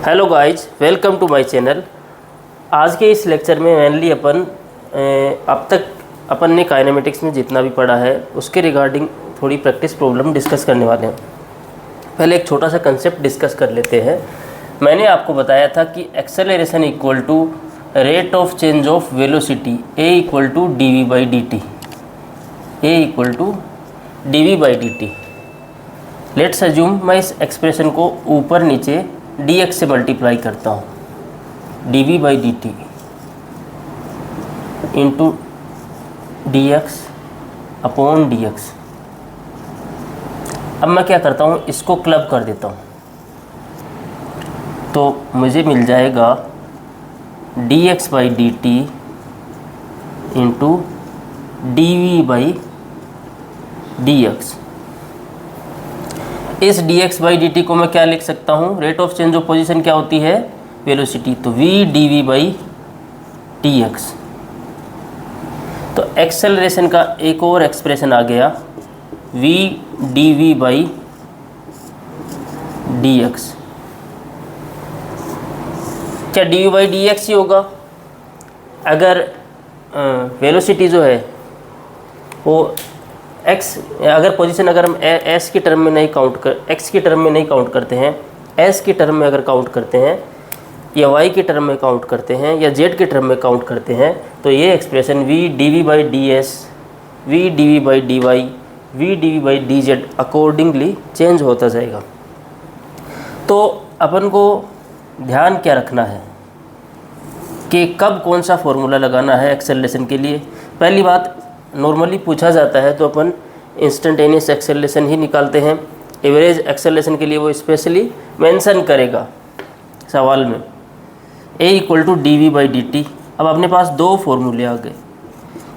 Hello guys, welcome to my channel. आज के इस लेक्चर में मेनली अब तक अपन ने काइनेमेटिक्स में जितना भी पढ़ा है उसके रिगार्डिंग थोड़ी प्रैक्टिस प्रॉब्लम डिस्कस करने वाले हैं। पहले एक छोटा सा कंसेप्ट डिस्कस कर लेते हैं। मैंने आपको बताया था कि acceleration equal to rate of change of velocity a equal to d v by d t. A equal to d v by d t. Let's assume मैं इस एक्सप्रेशन को ऊपर नीचे dx से मल्टीप्लाई करता हूँ, d v by d t into d x upon d x. अब मैं क्या करता हूँ, इसको क्लब कर देता हूँ तो मुझे मिल जाएगा d x by d t into d v by d x. इस dx बाई डी टी को मैं क्या लिख सकता हूँ, rate of change of position क्या होती है, वेलोसिटी, तो v d v by t x. तो एक्सेलरेशन का एक और एक्सप्रेशन आ गया, v d v by d x. क्या d v by d x ही होगा? अगर वेलोसिटी जो है वो x, अगर पोजीशन अगर हम s की टर्म में नहीं काउंट कर, x की टर्म में नहीं काउंट करते हैं, s की टर्म में अगर काउंट करते हैं या y की टर्म में काउंट करते हैं या z की टर्म में काउंट करते हैं, तो ये expression v d v by d s, v d v by d y, v d v by d z accordingly change होता जाएगा। तो अपन को ध्यान क्या रखना है कि कब कौन सा फॉर्मूला लगाना है एक्सेलरेशन के लिए। पहली बात, नॉर्मली पूछा जाता है तो अपन इंस्टेंटेनियस एक्सेलरेशन ही निकालते हैं। एवरेज एक्सेलरेशन के लिए वो स्पेशली मेंशन करेगा सवाल में, a equal to d v by d t. अब अपने पास दो फॉर्मूले आ गए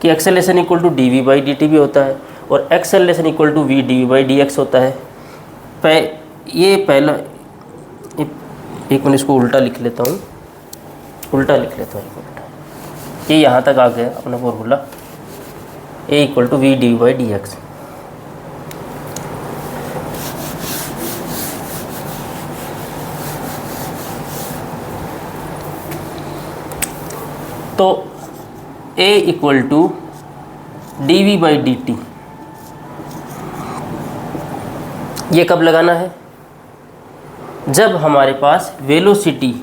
कि acceleration equal to d v by d t भी होता है और acceleration equal to v d v by d x होता है। ये पहला, एक मिनट इसको उल्टा लिख लेता हूँ, उल्टा लिख लेता हूँ, उल्टा। ये यहाँ तक आ गया अपना formula, a equal to v d v by d x. तो a equal to d v by d t ये कब लगाना है, जब हमारे पास वेलोसिटी,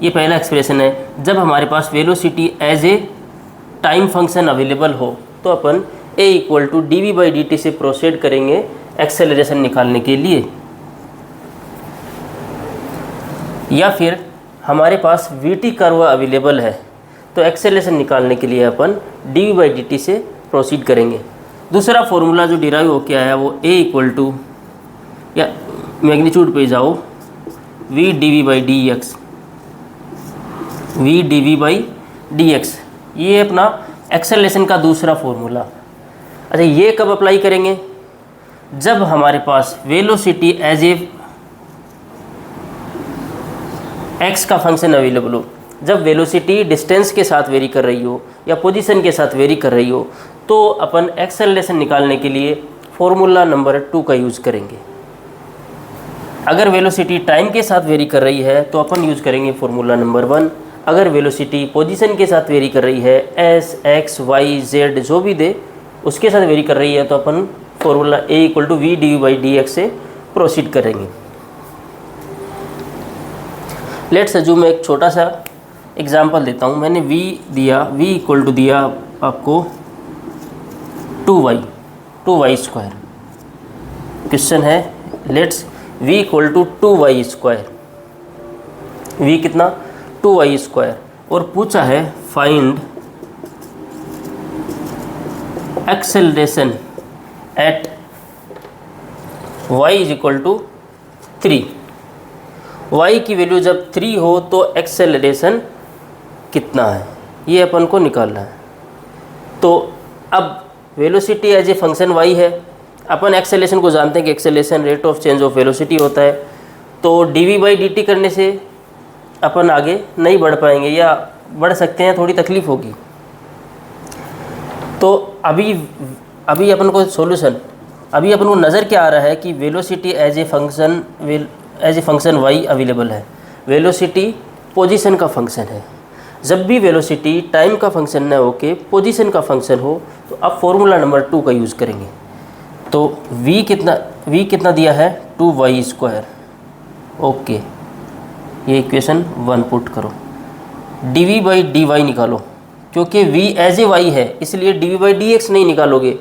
ये पहला एक्सप्रेशन है, जब हमारे पास velocity as a time function available हो तो अपन a equal to d v by d t से प्रोसीड करेंगे एक्सेलरेशन निकालने के लिए। या फिर हमारे पास वी टी कर्व अवेलेबल है तो एक्सेलरेशन निकालने के लिए अपन d v by d t से प्रोसीड करेंगे। दूसरा फॉर्मूला जो डिराइव होकर आया वो a इक्वल टू, या मैग्नीट्यूड पे जाओ, v d v by d x, v d v by d x. ये अपना एक्सेलरेशन का दूसरा फॉर्मूला। अच्छा, ये कब अप्लाई करेंगे, जब हमारे पास वेलोसिटी एज ए एक्स का फंक्शन अवेलेबल हो। जब वेलोसिटी डिस्टेंस के साथ वेरी कर रही हो या पोजीशन के साथ वेरी कर रही हो तो अपन एक्सेलरेशन निकालने के लिए फॉर्मूला नंबर 2 का यूज़ करेंगे। अगर वेलोसिटी टाइम के साथ वेरी कर रही है तो अपन यूज़ करेंगे फॉर्मूला नंबर 1। अगर वेलोसिटी पोजीशन के साथ वेरी कर रही है, एस, एक्स, वाई, जेड जो भी दे उसके साथ वेरी कर रही है, तो अपन formula a equal to v d v by d x से प्रोसीड करेंगे। लेट्स अज्यूम मैं एक छोटा सा एग्जांपल देता हूँ। मैंने v दिया, v इक्वल टू दिया आपको 2y स्क्वायर। क्वेश्चन है, let's v equal to 2y square, v कितना, 2y स्क्वायर, और पूछा है find acceleration at y is equal to 3। y की वैल्यू जब 3 हो तो एक्सेलरेशन कितना है, ये अपन को निकालना है। तो अब velocity as a function y है, अपन एक्सेलरेशन को जानते हैं कि acceleration rate of change of velocity होता है। तो d v by d t करने से अपन आगे नहीं बढ़ पाएंगे, या बढ़ सकते हैं, थोड़ी तकलीफ़ होगी। तो अभी अपन को सॉल्यूशन, अभी अपन को नज़र क्या आ रहा है कि velocity as a function y available है। वेलोसिटी पोजीशन का फंक्शन है। जब भी वेलोसिटी टाइम का फंक्शन न हो के पोजीशन का फंक्शन हो तो अब फॉर्मूला नंबर 2 का यूज़ करेंगे। तो v कितना दिया है 2y²। ओके, ये इक्वेशन 1 पुट करो। dv/dy निकालो, क्योंकि v एज ए y है इसलिए dv/dx नहीं निकालोगे।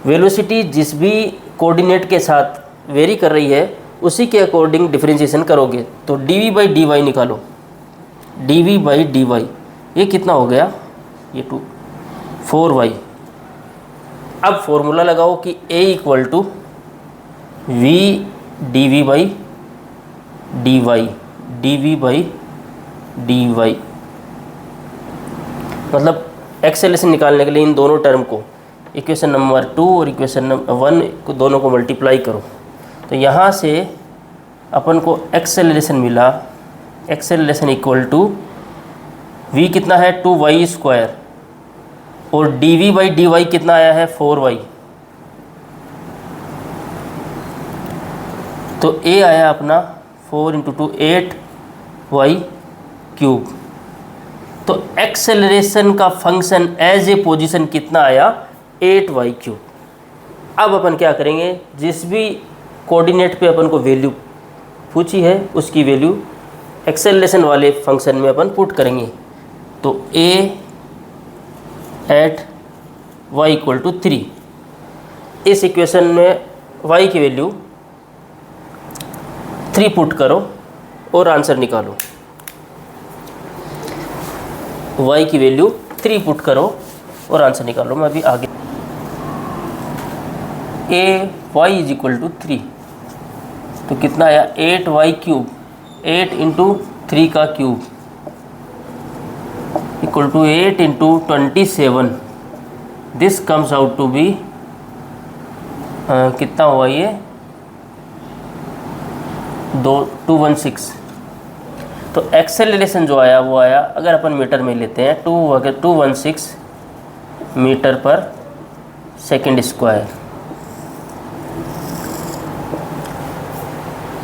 वेलोसिटी जिस भी कोऑर्डिनेट के साथ वेरी कर रही है उसी के अकॉर्डिंग डिफरेंशिएशन करोगे। तो dv/dy निकालो, dv/dy ये कितना हो गया, ये 4y। अब फॉर्मूला लगाओ कि a = v dv/dy, dv/dy मतलब एक्सेलरेशन निकालने के लिए इन दोनों टर्म को इक्वेशन नंबर 2 और इक्वेशन नंबर 1 को दोनों को मल्टीप्लाई करो। तो यहाँ से अपन को एक्सेलरेशन मिला, एक्सेलरेशन = v कितना है 2y² और dv/dy कितना आया है 4y। तो a आया अपना 4 × 2 8y³। तो एक्सेलरेशन का फंक्शन एज ए पोजीशन कितना आया 8y³। अब अपन क्या करेंगे, जिस भी कोऑर्डिनेट पे अपन को वैल्यू पूछी है उसकी वैल्यू एक्सेलरेशन वाले फंक्शन में अपन पुट करेंगे। तो a एट y = 3, इस इक्वेशन में y की वैल्यू 3 पुट करो और आंसर निकालो। y की वैल्यू 3 पुट करो और आंसर निकालो। मैं अभी आगे y = 3 तो कितना आया 8y³, 8 × 3 का cube = 8 × 27। This comes out to be कितना हुआ ये 216। तो एक्सेलरेशन जो आया वो आया, अगर अपन मीटर में लेते हैं 216 मीटर/सेकंड²।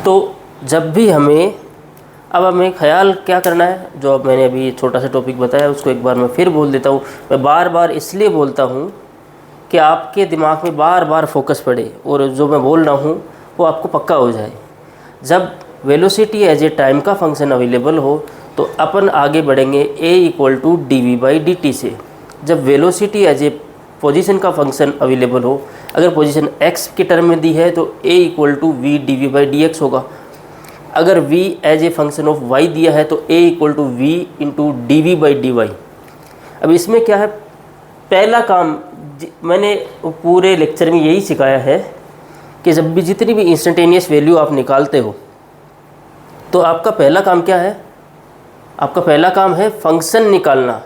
तो जब भी अब हमें ख्याल क्या करना है, जो अब मैंने अभी छोटा सा टॉपिक बताया उसको एक बार मैं फिर बोल देता हूँ। मैं बार बार इसलिए बोलता हूँ कि आपके दिमाग में बार बार फोकस पड़े और जो मैं बोल रहा हूँ वो आपको पक्का हो जाए। जब वेलोसिटी एज ए टाइम का फंक्शन अवेलेबल हो तो अपन आगे बढ़ेंगे a = dv/dt से। जब वेलोसिटी एज ए पोजीशन का फंक्शन अवेलेबल हो, अगर पोजीशन x के टर्म में दी है तो a = v dv/dx होगा। अगर v as a function of y दिया है तो a = v × dv/dy। अब इसमें क्या है, पहला काम मैंने पूरे लेक्चर में यही सिखाया है कि जब भी जितनी भी इंस्टेंटेनियस वैल्यू आप निकालते हो तो आपका पहला काम क्या है, आपका पहला काम है फंक्शन निकालना।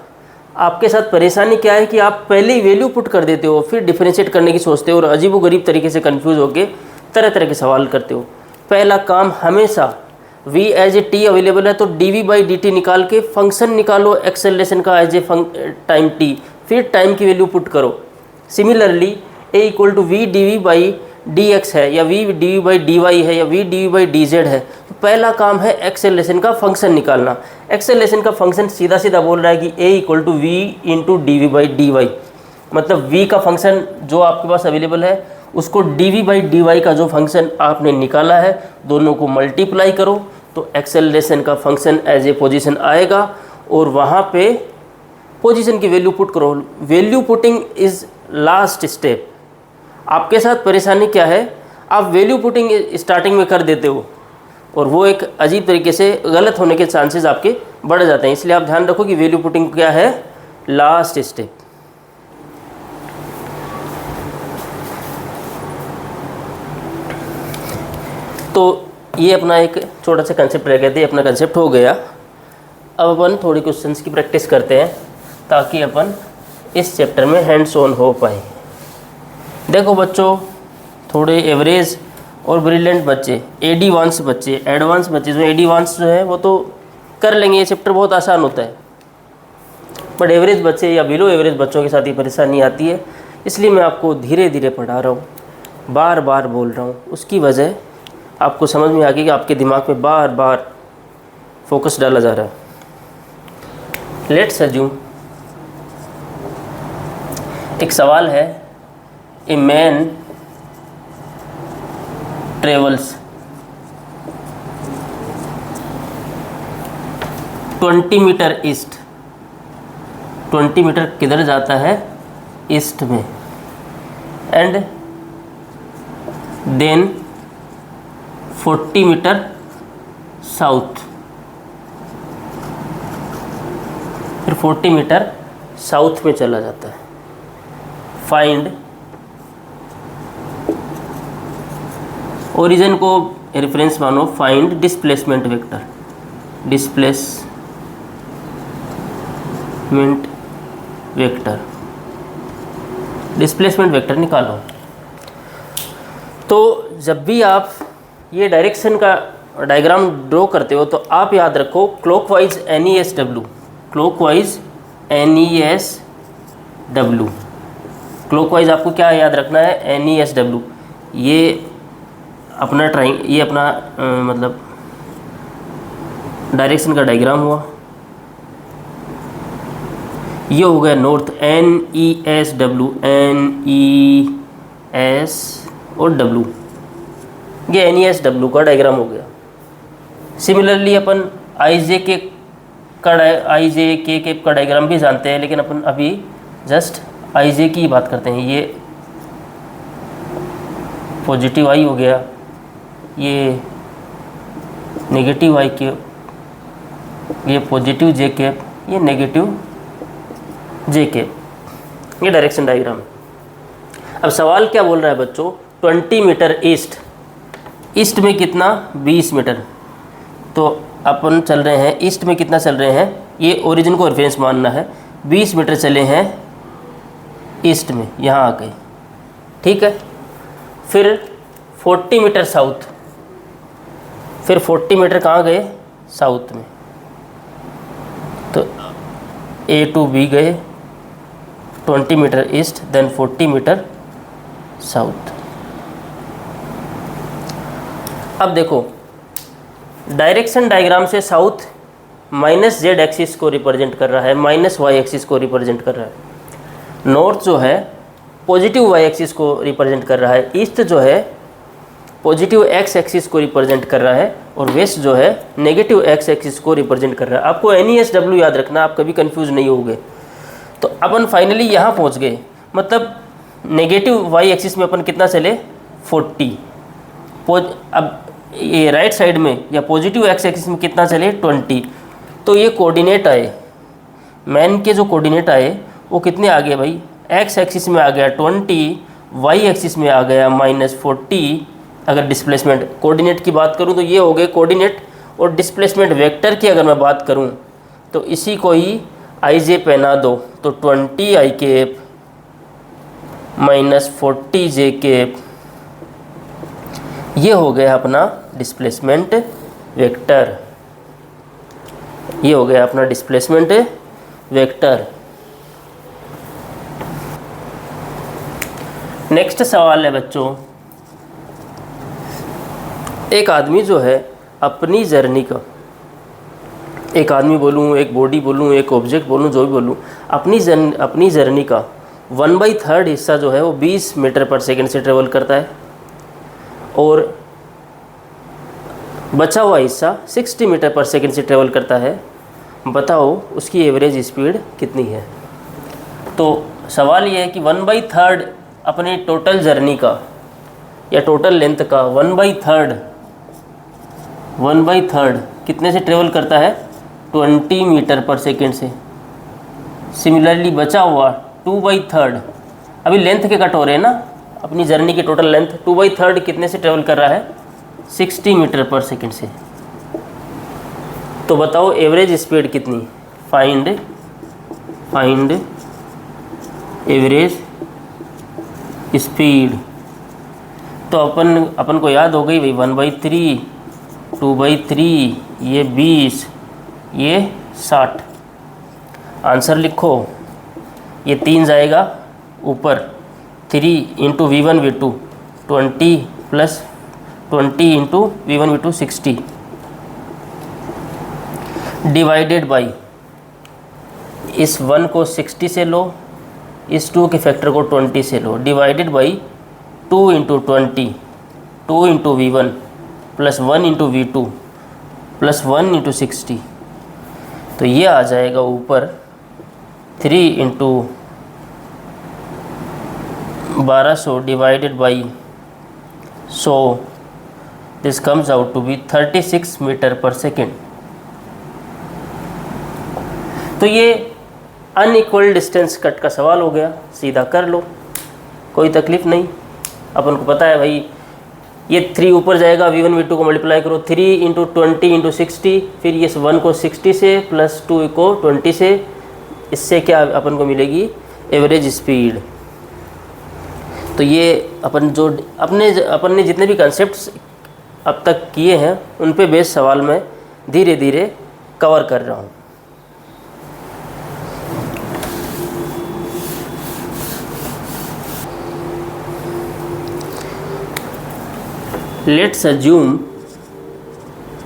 आपके साथ परेशानी क्या है कि आप पहले ही वैल्यू पुट कर देते हो, फिर डिफरेंशिएट करने की सोचते हो और अजीबोगरीब तरीके से कंफ्यूज होकर तरह तरह के सवाल करते हो। पहला काम हमेशा v as a t available है तो dv/dt निकाल के फंक्शन निकालो एक्सेलरेशन का एज ए टाइम t, फिर टाइम की वैल्यू पुट करो। सिमिलरली a = v dv/dx है या v dv/dy है या v dv/dz है, तो पहला काम है एक्सेलरेशन का फंक्शन निकालना। एक्सेलरेशन का फंक्शन सीधा सीधा बोल रहा है कि a = v × dv/dy, मतलब v का फंक्शन जो आपके पास अवेलेबल है उसको dv/dy का जो फंक्शन आपने निकाला है दोनों को मल्टीप्लाई करो तो एक्सेलरेशन का फंक्शन एज ए पोजीशन आएगा और वहाँ पे पोजीशन की वैल्यू पुट करो। Value putting is last step. आपके साथ परेशानी क्या है, आप वैल्यू पुटिंग स्टार्टिंग में कर देते हो और वो एक अजीब तरीके से गलत होने के चांसेस आपके बढ़ जाते हैं। इसलिए आप ध्यान रखो कि वैल्यू पुटिंग क्या है, लास्ट स्टेप। तो ये अपना एक छोटा सा कंसेप्ट रह गया था, अपना कंसेप्ट हो गया। अब अपन थोड़ी क्वेश्चंस की प्रैक्टिस करते हैं ताकि अपन इस चैप्टर में हैंड्स ऑन हो पाए। देखो बच्चों, थोड़े एवरेज और ब्रिलियंट बच्चे, एडवांस बच्चे, एडवांस बच्चे जो एडवांस जो है वो तो कर लेंगे, ये चैप्टर बहुत आसान होता है। बट एवरेज बच्चे या बिलो एवरेज बच्चों के साथ ये परेशानी आती है, इसलिए मैं आपको धीरे धीरे पढ़ा रहा हूँ, बार बार बोल रहा हूँ। उसकी वजह आपको समझ में आ गई कि आपके दिमाग में बार बार फोकस डाला जा रहा है। लेट्स अज्यूम एक सवाल है, a man travels 20 metre east, 20 metre किधर जाता है? ईस्ट में। एंड देन 40 मीटर साउथ, फिर 40 मीटर साउथ में चला जाता है। फाइंड ओरिजिन को रेफरेंस मानो, find displacement vector, displacement vector निकालो। तो जब भी आप ये डायरेक्शन का डायग्राम ड्रॉ करते हो तो आप याद रखो clockwise NESW, clockwise NESW, clockwise आपको क्या याद रखना है? NESW। ये अपना ये अपना मतलब डायरेक्शन का डायग्राम हुआ। ये हो गया नॉर्थ, NESW, NES और W, ये NESW का डायग्राम हो गया। सिमिलरली अपन IJK का डायग्राम भी जानते हैं, लेकिन अपन अभी जस्ट IJ की बात करते हैं। ये पॉजिटिव I हो गया, ये नेगेटिव I के, ये पॉजिटिव J कैप, ये नेगेटिव J कैप, ये डायरेक्शन डायग्राम। अब सवाल क्या बोल रहा है बच्चों? 20 मीटर ईस्ट में कितना? 20 मीटर। तो अपन चल रहे हैं ईस्ट में, कितना चल रहे हैं? ये ओरिजिन को रेफरेंस मानना है। 20 मीटर चले हैं ईस्ट में, यहाँ आ गए, ठीक है। फिर 40 मीटर साउथ, फिर 40 मीटर कहाँ गए? साउथ में। तो A to B गए, 20 metre east, then 40 metre south. अब देखो डायरेक्शन डायग्राम से साउथ माइनस Z एक्सिस को रिप्रेजेंट कर रहा है, माइनस Y एक्सिस को रिप्रेजेंट कर रहा है। नॉर्थ जो है पॉजिटिव Y एक्सिस को रिप्रेजेंट कर रहा है, ईस्ट जो है पॉजिटिव X एक्सिस को रिप्रेजेंट कर रहा है, और वेस्ट जो है नेगेटिव X एक्सिस को रिप्रेजेंट कर रहा है। आपको NESW याद रखना, आप कभी कंफ्यूज नहीं होगे। तो अपन फाइनली यहाँ पहुँच गए, मतलब नेगेटिव Y एक्सिस में अपन कितना चले? 40। अब ये राइट साइड में या पॉजिटिव X एक्सिस में कितना चले? 20। तो ये कोऑर्डिनेट आए, मैन के जो कोऑर्डिनेट आए वो कितने आ गए भाई? X एक्सिस में आ गया 20, Y एक्सिस में आ गया -40। अगर डिस्प्लेसमेंट कोऑर्डिनेट की बात करूं तो ये हो गए कोऑर्डिनेट, और डिस्प्लेसमेंट वेक्टर की अगर मैं बात करूं तो इसी को ही IJ पहना दो, तो 20 I कैप -40 J कैप, ये हो गया अपना डिस्प्लेसमेंट वेक्टर, ये हो गया अपना डिस्प्लेसमेंट वेक्टर। नेक्स्ट सवाल है बच्चों, एक आदमी जो है अपनी जर्नी का, एक आदमी बोलूँ, एक बॉडी बोलूँ, एक ऑब्जेक्ट बोलूँ, जो भी बोलूँ, अपनी जर्नी का 1/3 हिस्सा जो है वो 20 मीटर पर सेकंड से ट्रेवल करता है, और बचा हुआ हिस्सा 60 मीटर पर सेकंड से ट्रेवल करता है। बताओ उसकी एवरेज स्पीड कितनी है? तो सवाल ये है कि 1/3 अपनी टोटल जर्नी का या टोटल लेंथ का 1/3 कितने से ट्रेवल करता है? 20 मीटर पर सेकंड से। सिमिलरली बचा हुआ 2/3, अभी लेंथ के कट हो रहे हैं ना, अपनी जर्नी की टोटल लेंथ 2/3 कितने से ट्रेवल कर रहा है? 60 मीटर पर सेकंड से। तो बताओ एवरेज स्पीड कितनी? Find average speed. तो अपन को याद हो गई भाई 1/3, 2/3, ये 20, ये 60। आंसर लिखो, ये 3 जाएगा ऊपर, 3 × V1 V2 20 + 20 × V1 V2 60। Divided by, इस 1 को 60 से लो, इस 2 के फैक्टर को 20 से लो, divided by 2 into 20, 2 into V1 plus 1 into V2 plus 1 into 60, तो ये आ जाएगा ऊपर 3 into 1200 divided by 100, this comes out to be 36 metre पर सेकेंड। तो ये अनइक्वल डिस्टेंस कट का सवाल हो गया, सीधा कर लो, कोई तकलीफ नहीं। अपन को पता है भाई ये 3 ऊपर जाएगा, V1 V2 को मल्टीप्लाई करो, 3 इंटू 20 इंटू 60, फिर ये 1 को 60 से प्लस 2 को 20 से, इससे क्या अपन को मिलेगी एवरेज स्पीड। तो ये अपन ने जितने भी कंसेप्ट्स अब तक किए हैं उन पे बेस सवाल में धीरे धीरे कवर कर रहा हूँ। लेट्स अज्यूम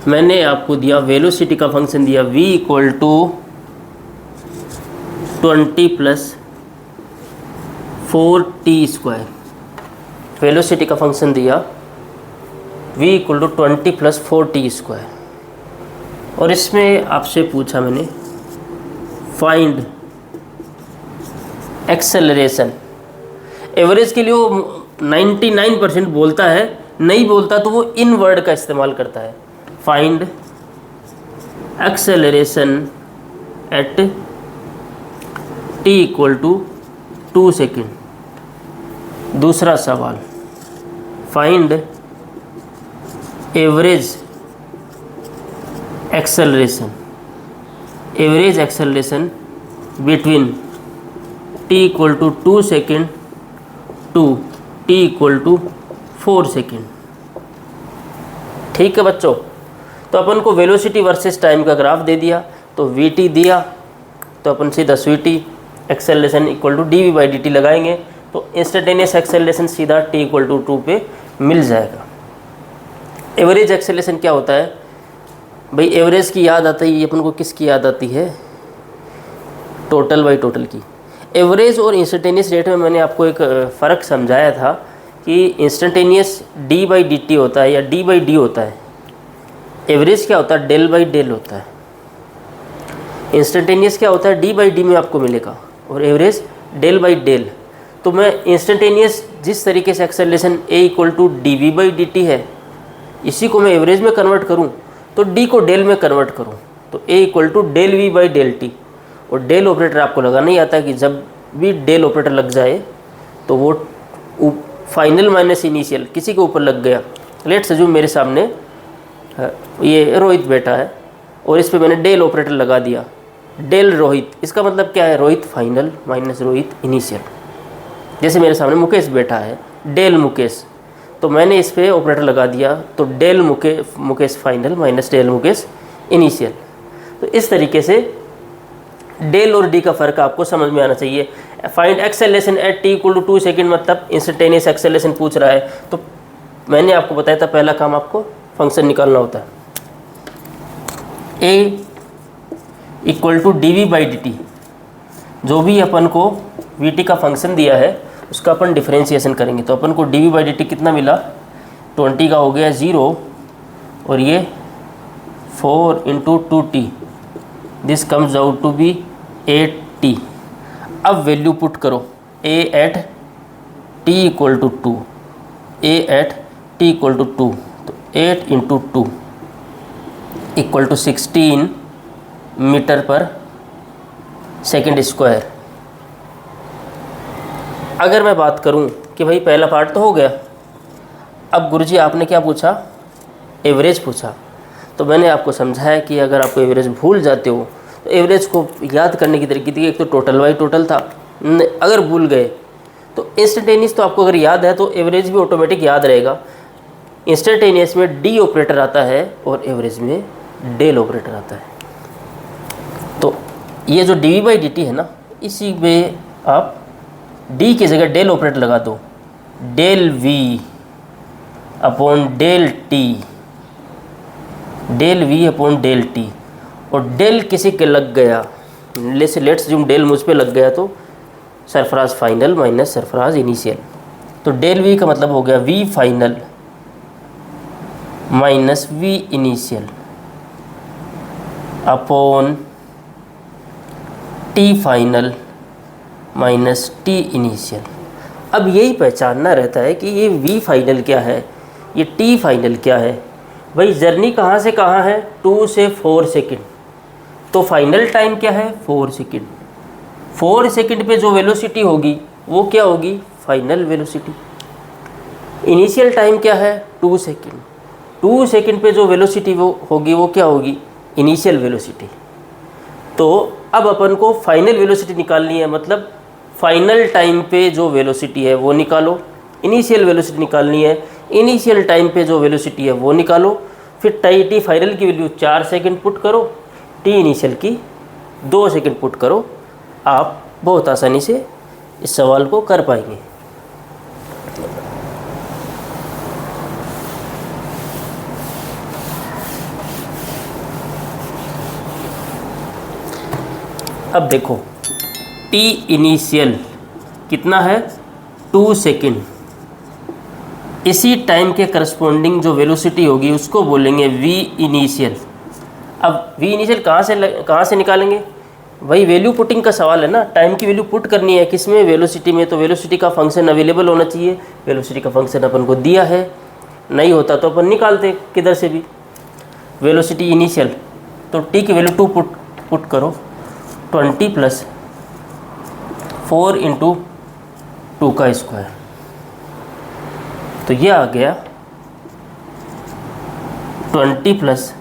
मैंने आपको दिया वेलोसिटी का फंक्शन दिया v equal to 20 plus 4t square. Velocity का फंक्शन दिया v equal to 20 plus 4t square, और इसमें आपसे पूछा मैंने फाइंड एक्सेलरेशन। एवरेज के लिए वो 99% बोलता है, नहीं बोलता तो वो इन वर्ड का इस्तेमाल करता है। Find acceleration at t equal to 2 second. दूसरा सवाल, find average acceleration between t equal to 2 second to t equal to 4 second. ठीक है बच्चों, तो अपन को वेलोसिटी वर्सेस टाइम का ग्राफ दे दिया, तो vt दिया, तो अपन सीधा vt acceleration equal to dv by dt लगाएंगे, तो इंस्टेंटेनियस एक्सेलरेशन सीधा t इक्वल टू 2 पे मिल जाएगा। एवरेज एक्सेलरेशन क्या होता है भाई? एवरेज की याद आती है अपन को, किसकी याद आती है? टोटल बाई टोटल की। एवरेज और इंस्टेंटेनियस रेट में मैंने आपको एक फ़र्क समझाया था कि इंस्टेंटेनियस d बाई dt होता है या d बाई d होता है, एवरेज क्या होता है? डेल बाई डेल होता है। इंस्टेंटेनियस क्या होता है? d बाई d में आपको मिलेगा, और एवरेज डेल बाई डेल। तो मैं इंस्टेंटेनियस जिस तरीके से acceleration a equal to d v by d t है, इसी को मैं एवरेज में कन्वर्ट करूँ तो d को डेल में कन्वर्ट करूँ तो a equal to del v by del t. और डेल ऑपरेटर आपको लगाना ही आता है कि जब भी डेल ऑपरेटर लग जाए तो वो फाइनल माइनस इनिशियल किसी के ऊपर लग गया। लेट्स अज्यूम मेरे सामने ये रोहित बैठा है और इस पे मैंने डेल ऑपरेटर लगा दिया, डेल रोहित, इसका मतलब क्या है? Rohit final minus Rohit initial. जैसे मेरे सामने मुकेश बैठा है, डेल मुकेश, तो मैंने इस पे ऑपरेटर लगा दिया, तो डेल मुकेश फाइनल माइनस डेल मुकेश इनिशियल। तो इस तरीके से डेल और डी का फ़र्क आपको समझ में आना चाहिए। Find acceleration at t equal to 2 second, मतलब इंस्टेंटेनियस एक्सेलरेशन पूछ रहा है, तो मैंने आपको बताया था पहला काम आपको फंक्शन निकालना होता है। a equal to d v by d t, जो भी अपन को v t का फंक्शन दिया है उसका अपन डिफरेंशिएशन करेंगे, तो अपन को d v by d t कितना मिला? 20 का हो गया 0, और ये 4 into 2t, this comes out to be 8t। अब वैल्यू पुट करो, a at t equal to 2, a at t equal to 2, तो 8 इंटू 2 इक्वल टू 16 मीटर पर सेकेंड स्क्वायर। अगर मैं बात करूं कि भाई पहला पार्ट तो हो गया, अब गुरुजी आपने क्या पूछा? एवरेज पूछा। तो मैंने आपको समझाया कि अगर आपको एवरेज भूल जाते हो तो एवरेज को याद करने की तरीके थी, एक तो टोटल बाई टोटल था, अगर भूल गए तो इंस्टेंटेनियस तो आपको अगर याद है तो एवरेज भी ऑटोमेटिक याद रहेगा। इंस्टेंटेनियस में डी ऑपरेटर आता है और एवरेज में डेल ऑपरेटर आता है। तो ये जो d v by d t है ना, इसी में आप डी की जगह डेल ऑपरेटर लगा दो, del v upon del t, del v upon del t, और डेल किसी के लग गया, लेट्स जूम डेल मुझ पे लग गया, तो सरफराज फाइनल माइनस सरफराज इनिशियल। तो डेल वी का मतलब हो गया v final minus v initial upon t final minus t initial. अब यही पहचानना रहता है कि ये वी फाइनल क्या है, ये टी फाइनल क्या है। भाई जर्नी कहाँ से कहाँ है, 2 से 4 सेकंड, तो फाइनल टाइम क्या है 4 सेकंड। 4 सेकंड पे जो वेलोसिटी होगी वो क्या होगी, फाइनल वेलोसिटी। इनिशियल टाइम क्या है 2 सेकंड, 2 सेकंड पे जो वेलोसिटी वो होगी वो क्या होगी, इनिशियल वेलोसिटी। तो अब अपन को फाइनल वेलोसिटी निकालनी है, मतलब फाइनल टाइम पे जो वेलोसिटी है वो निकालो, इनिशियल वेलोसिटी निकालनी है, इनिशियल टाइम पे जो वेलोसिटी है वो निकालो, फिर टी फाइनल की वैल्यू 4 सेकंड पुट करो, टी इनिशियल की 2 सेकंड पुट करो। आप बहुत आसानी से इस सवाल को कर पाएंगे। अब देखो टी इनिशियल कितना है 2 सेकंड, इसी टाइम के करस्पॉन्डिंग जो वेलोसिटी होगी उसको बोलेंगे वी इनिशियल। अब वी इनिशियल कहाँ से निकालेंगे, वही वैल्यू पुटिंग का सवाल है ना, टाइम की वैल्यू पुट करनी है किसमें, वेलोसिटी में। तो वेलोसिटी का फंक्शन अवेलेबल होना चाहिए, वेलोसिटी का फंक्शन अपन को दिया है, नहीं होता तो अपन निकालते किधर से भी। वेलोसिटी इनिशियल, तो टी की वैल्यू 2 पुट करो, 20 + 4 × 2 का स्क्वायर, तो ये आ गया 20 प्लस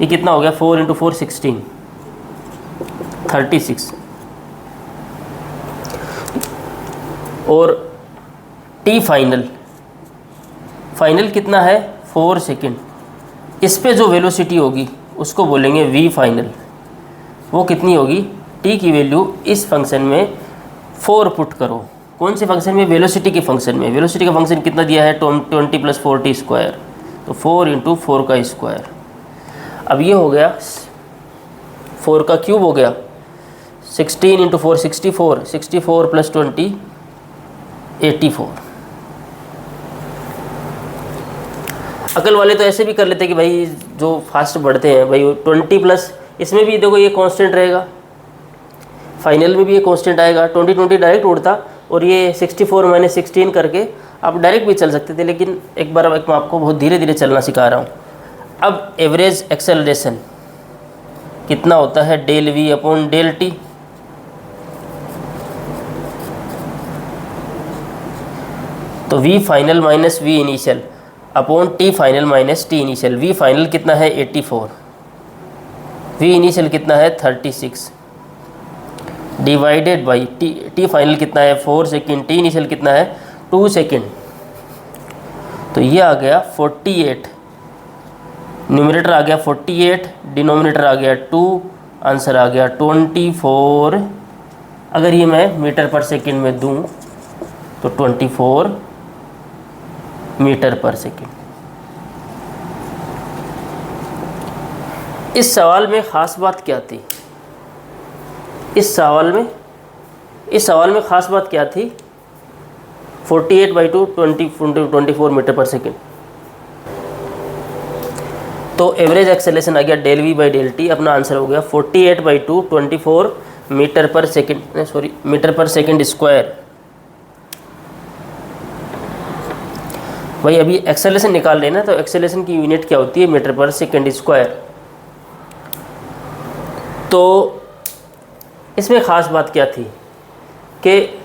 ये कितना हो गया 4 × 4 16 36। और टी फाइनल कितना है 4 सेकंड, इस पे जो वेलोसिटी होगी उसको बोलेंगे वी फाइनल। वो कितनी होगी, टी की वैल्यू इस फंक्शन में 4 पुट करो, कौन से फंक्शन में, वेलोसिटी के फंक्शन में। वेलोसिटी का फंक्शन कितना दिया है 20 + 4t स्क्वायर, तो 4 × 4 का स्क्वायर। अब ये हो गया 4 का क्यूब हो गया, 16 × 4 64, 64 + 20 84। अकल वाले तो ऐसे भी कर लेते हैं कि भाई जो फास्ट बढ़ते हैं भाई 20 प्लस, इसमें भी देखो ये कांस्टेंट रहेगा, फाइनल में भी ये कांस्टेंट आएगा, 20 डायरेक्ट उड़ता, और ये 64 - 16 करके आप डायरेक्ट भी चल सकते थे, लेकिन एक बार मैं आपको बहुत धीरे धीरे चलना सिखा रहा हूँ। अब एवरेज एक्सेलरेशन कितना होता है, del v upon del t. तो v final minus v initial upon t final minus t initial. V final कितना है 84, वी इनिशियल कितना है 36, डिवाइडेड बाई टी फाइनल कितना है 4 सेकेंड, टी इनिशियल कितना है 2 सेकेंड। तो ये आ गया 48, न्यूमरेटर आ गया 48, डिनोमिनेटर आ गया 2, आंसर आ गया 24। अगर ये मैं मीटर पर सेकेंड में दूं तो 24 मीटर पर सेकेंड। इस सवाल में ख़ास बात क्या थी, इस सवाल में ख़ास बात क्या थी, 48/2 24 मीटर पर सेकेंड। तो एवरेज एक्सेलरेशन आ गया del v by del t, अपना आंसर हो गया 48/2 24 मीटर पर सेकेंड, सॉरी मीटर पर सेकेंड स्क्वायर। भाई अभी एक्सेलरेशन निकाल लेना, तो एक्सेलरेशन की यूनिट क्या होती है, मीटर पर सेकेंड स्क्वायर। तो इसमें ख़ास बात क्या थी कि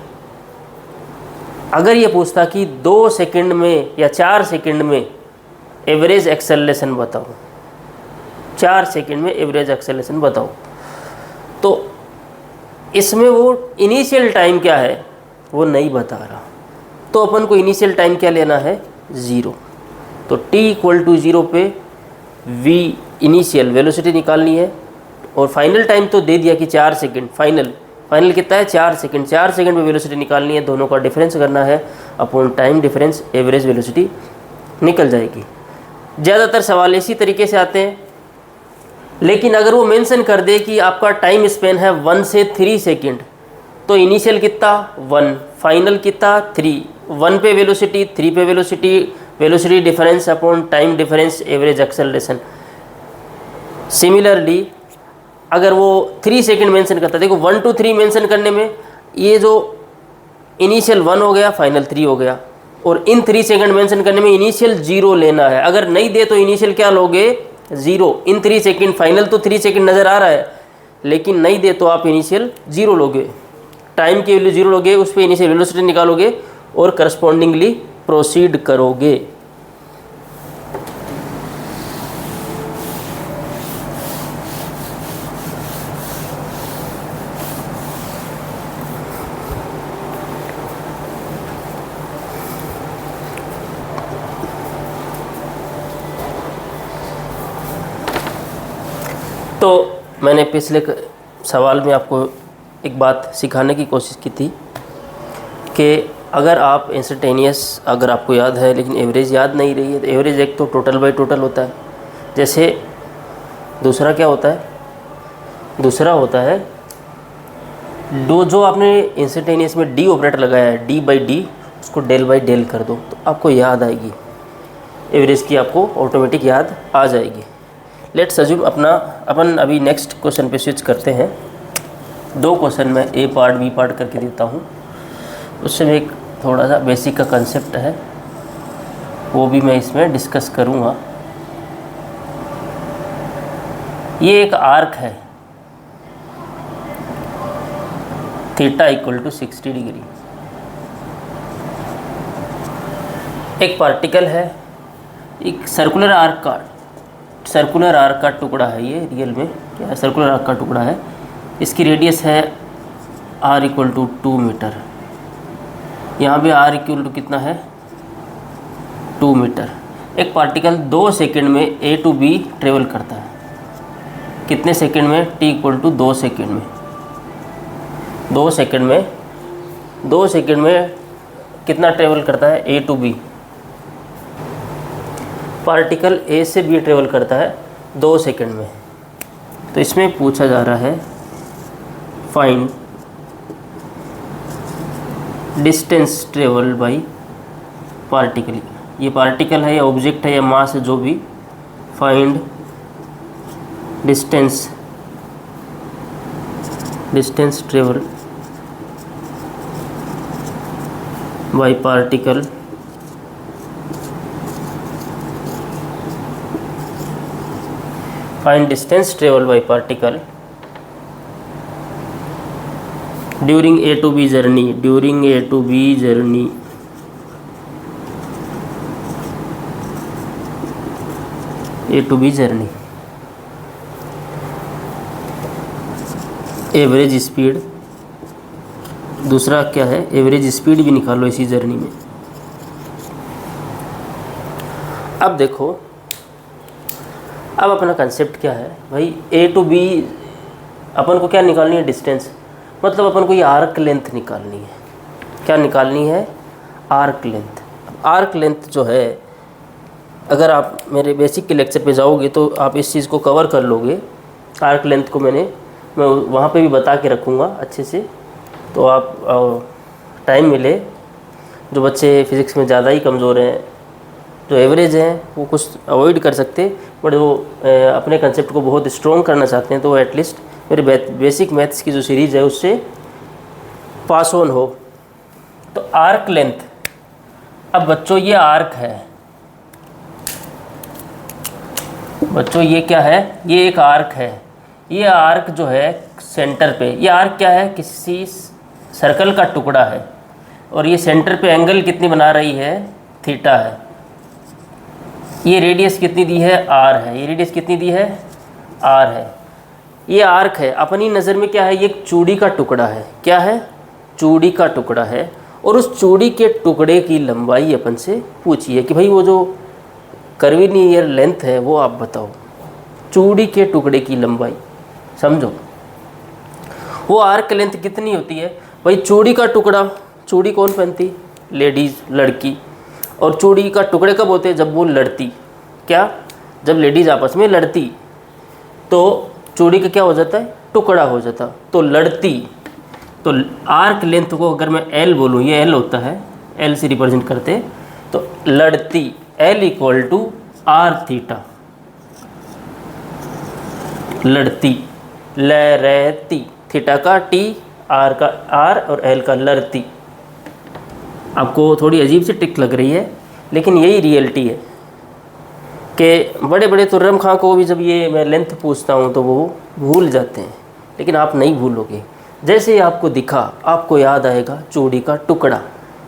अगर ये पूछता कि 2 सेकंड में या 4 सेकंड में एवरेज एक्सेलरेशन बताओ, 4 सेकंड में एवरेज एक्सेलरेशन बताओ, तो इसमें वो इनिशियल टाइम क्या है वो नहीं बता रहा, तो अपन को इनिशियल टाइम क्या लेना है 0। तो t = 0 पे v इनिशियल वेलोसिटी निकालनी है, और फाइनल टाइम तो दे दिया कि 4 सेकंड, फाइनल कितना है 4 सेकंड, 4 सेकंड में वेलोसिटी निकालनी है, दोनों का डिफरेंस करना है upon time difference, average velocity निकल जाएगी। ज़्यादातर सवाल इसी तरीके से आते हैं, लेकिन अगर वो मेंशन कर दे कि आपका टाइम स्पेन है 1 से 3 सेकंड, तो इनिशियल कितना 1, फाइनल कितना 3, 1 पे वेलोसिटी, 3 पे velocity, velocity difference upon time difference, average acceleration. Similarly अगर वो 3 सेकंड मेंशन करता है, देखो 1 to 3 मेंशन करने में ये जो इनिशियल 1 हो गया, फाइनल 3 हो गया, और इन 3 सेकंड मेंशन करने में इनिशियल 0 लेना है। अगर नहीं दे तो इनिशियल क्या लोगे 0, इन 3 सेकंड, फाइनल तो 3 सेकंड नज़र आ रहा है, लेकिन नहीं दे तो आप इनिशियल 0 लोगे, टाइम की वैल्यू 0 लोगे, उस पर इनिशियल वेलोसिटी निकालोगे और करस्पॉन्डिंगली प्रोसीड करोगे। तो मैंने पिछले सवाल में आपको एक बात सिखाने की कोशिश की थी कि अगर आप इंस्टेंटेनियस, अगर आपको याद है लेकिन एवरेज याद नहीं रही है, तो एवरेज एक तो टोटल बाई टोटल होता है, जैसे दूसरा क्या होता है, दूसरा होता है जो आपने इंस्टेंटेनियस में डी ऑपरेटर लगाया है, डी बाई डी, उसको डेल बाई डेल कर दो तो आपको याद आएगी, एवरेज की आपको ऑटोमेटिक याद आ जाएगी। लेट्स अज्यूम अपन अभी नेक्स्ट क्वेश्चन पे स्विच करते हैं। 2 क्वेश्चन मैं ए पार्ट बी पार्ट करके देता हूँ, उससे में एक थोड़ा सा बेसिक का कंसेप्ट है वो भी मैं इसमें डिस्कस करूँगा। ये एक आर्क है, थीटा इक्वल टू 60 डिग्री, एक पार्टिकल है, एक सर्कुलर आर्क का टुकड़ा है, ये रियल में क्या है, सर्कुलर आर्क का टुकड़ा है, इसकी रेडियस है r इक्वल टू 2 मीटर, यहाँ पे r इक्वल टू कितना है 2 मीटर। एक पार्टिकल 2 सेकंड में a टू b ट्रेवल करता है, कितने सेकंड में, t इक्वल टू 2 सेकंड में, 2 सेकंड में कितना ट्रेवल करता है a to b, particle A से B ट्रेवल करता है 2 सेकंड में। तो इसमें पूछा जा रहा है find distance travel by particle, ये पार्टिकल है या ऑब्जेक्ट है या मास है जो भी, find distance travel by particle find distance travel by particle during A to B journey, average speed, दूसरा क्या है, एवरेज स्पीड भी निकालो इसी जर्नी में। अब देखो, अब अपना कंसेप्ट क्या है भाई, ए टू बी अपन को क्या निकालनी है, डिस्टेंस, मतलब अपन को ये आर्क लेंथ निकालनी है। क्या निकालनी है, आर्क लेंथ। आर्क लेंथ जो है, अगर आप मेरे बेसिक के लेक्चर पे जाओगे तो आप इस चीज़ को कवर कर लोगे। आर्क लेंथ को मैं वहाँ पे भी बता के रखूँगा अच्छे से, तो आप टाइम मिले, जो बच्चे फिज़िक्स में ज़्यादा ही कमज़ोर हैं, जो एवरेज हैं, वो कुछ अवॉइड कर सकते, बट वो अपने कंसेप्ट को बहुत स्ट्रॉन्ग करना चाहते हैं, तो वो एटलीस्ट मेरे बेसिक मैथ्स की जो सीरीज़ है उससे पास ऑन हो। तो आर्क लेंथ, अब बच्चों ये आर्क है, बच्चों ये क्या है, ये एक आर्क है। ये आर्क जो है सेंटर पे, ये आर्क क्या है, किसी सर्कल का टुकड़ा है, और ये सेंटर पे एंगल कितनी बना रही है, थीटा है। ये रेडियस कितनी दी है, r है, ये रेडियस कितनी दी है, r है। ये आर्क है, अपनी नज़र में क्या है, ये एक चूड़ी का टुकड़ा है। क्या है, चूड़ी का टुकड़ा है, और उस चूड़ी के टुकड़े की लंबाई अपन से पूछिए कि भाई वो जो कर्वीलिनियर लेंथ है वो आप बताओ, चूड़ी के टुकड़े की लंबाई समझो। वो आर्क लेंथ कितनी होती है भाई, चूड़ी का टुकड़ा, चूड़ी कौन पहनती, लेडीज़, लड़की, और चूड़ी का टुकड़े कब होते हैं, जब वो लड़ती, क्या, जब लेडीज़ आपस में लड़ती, तो चूड़ी का क्या हो जाता है, टुकड़ा हो जाता। तो लड़ती, तो आर्क लेंथ को अगर मैं एल बोलूँ, ये एल होता है, एल से रिप्रेजेंट करते, तो लड़ती L equal to r theta. लड़ती, लहरती, थीटा का टी, आर का आर और एल का लड़ती। आपको थोड़ी अजीब सी ट्रिक लग रही है, लेकिन यही रियलिटी है कि बड़े बड़े तुर्रम खां को भी जब ये मैं लेंथ पूछता हूँ तो वो भूल जाते हैं, लेकिन आप नहीं भूलोगे। जैसे ही आपको दिखा आपको याद आएगा चूड़ी का टुकड़ा।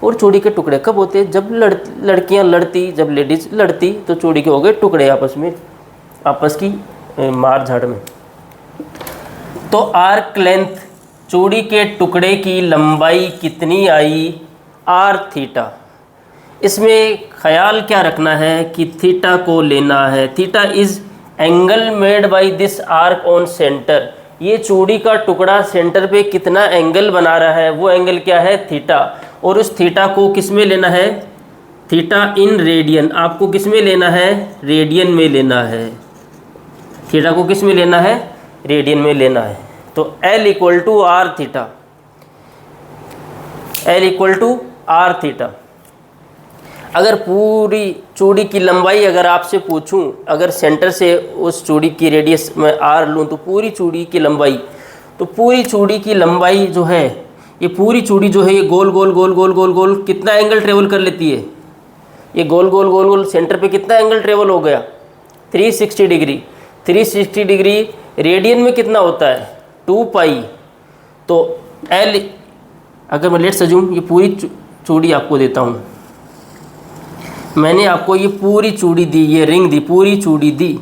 और चूड़ी के टुकड़े कब होते हैं, जब लड़कियाँ लड़ती, जब लेडीज़ लड़ती तो चूड़ी के हो गए टुकड़े आपस में, आपस की मार झाड़ में। तो आर्क लेंथ, चूड़ी के टुकड़े की लंबाई कितनी आई, आर थीटा। इसमें ख्याल क्या रखना है कि थीटा को लेना है। Theta is angle made by this arc on centre. ये चूड़ी का टुकड़ा सेंटर पे कितना एंगल बना रहा है, वो एंगल क्या है, थीटा। और उस थीटा को किस में लेना है, थीटा इन रेडियन। आपको किस में लेना है, रेडियन में लेना है। थीटा को किस में लेना है, रेडियन में लेना है। तो L equal to r theta, L equal to r theta. अगर पूरी चूड़ी की लंबाई अगर आपसे पूछूं, अगर सेंटर से उस चूड़ी की रेडियस में आर लूं तो पूरी चूड़ी की लंबाई, तो पूरी चूड़ी की लंबाई जो है, ये पूरी चूड़ी जो है ये गोल गोल गोल गोल गोल गोल कितना एंगल ट्रेवल कर लेती है, ये गोल गोल गोल गोल सेंटर पे कितना एंगल ट्रेवल हो गया, 360 डिग्री। 360 डिग्री रेडियन में कितना होता है, 2 पाई। तो L, अगर मैं लेट सजूम ये पूरी चूड़ी आपको देता हूँ, मैंने आपको ये पूरी चूड़ी दी, ये रिंग दी, पूरी चूड़ी दी,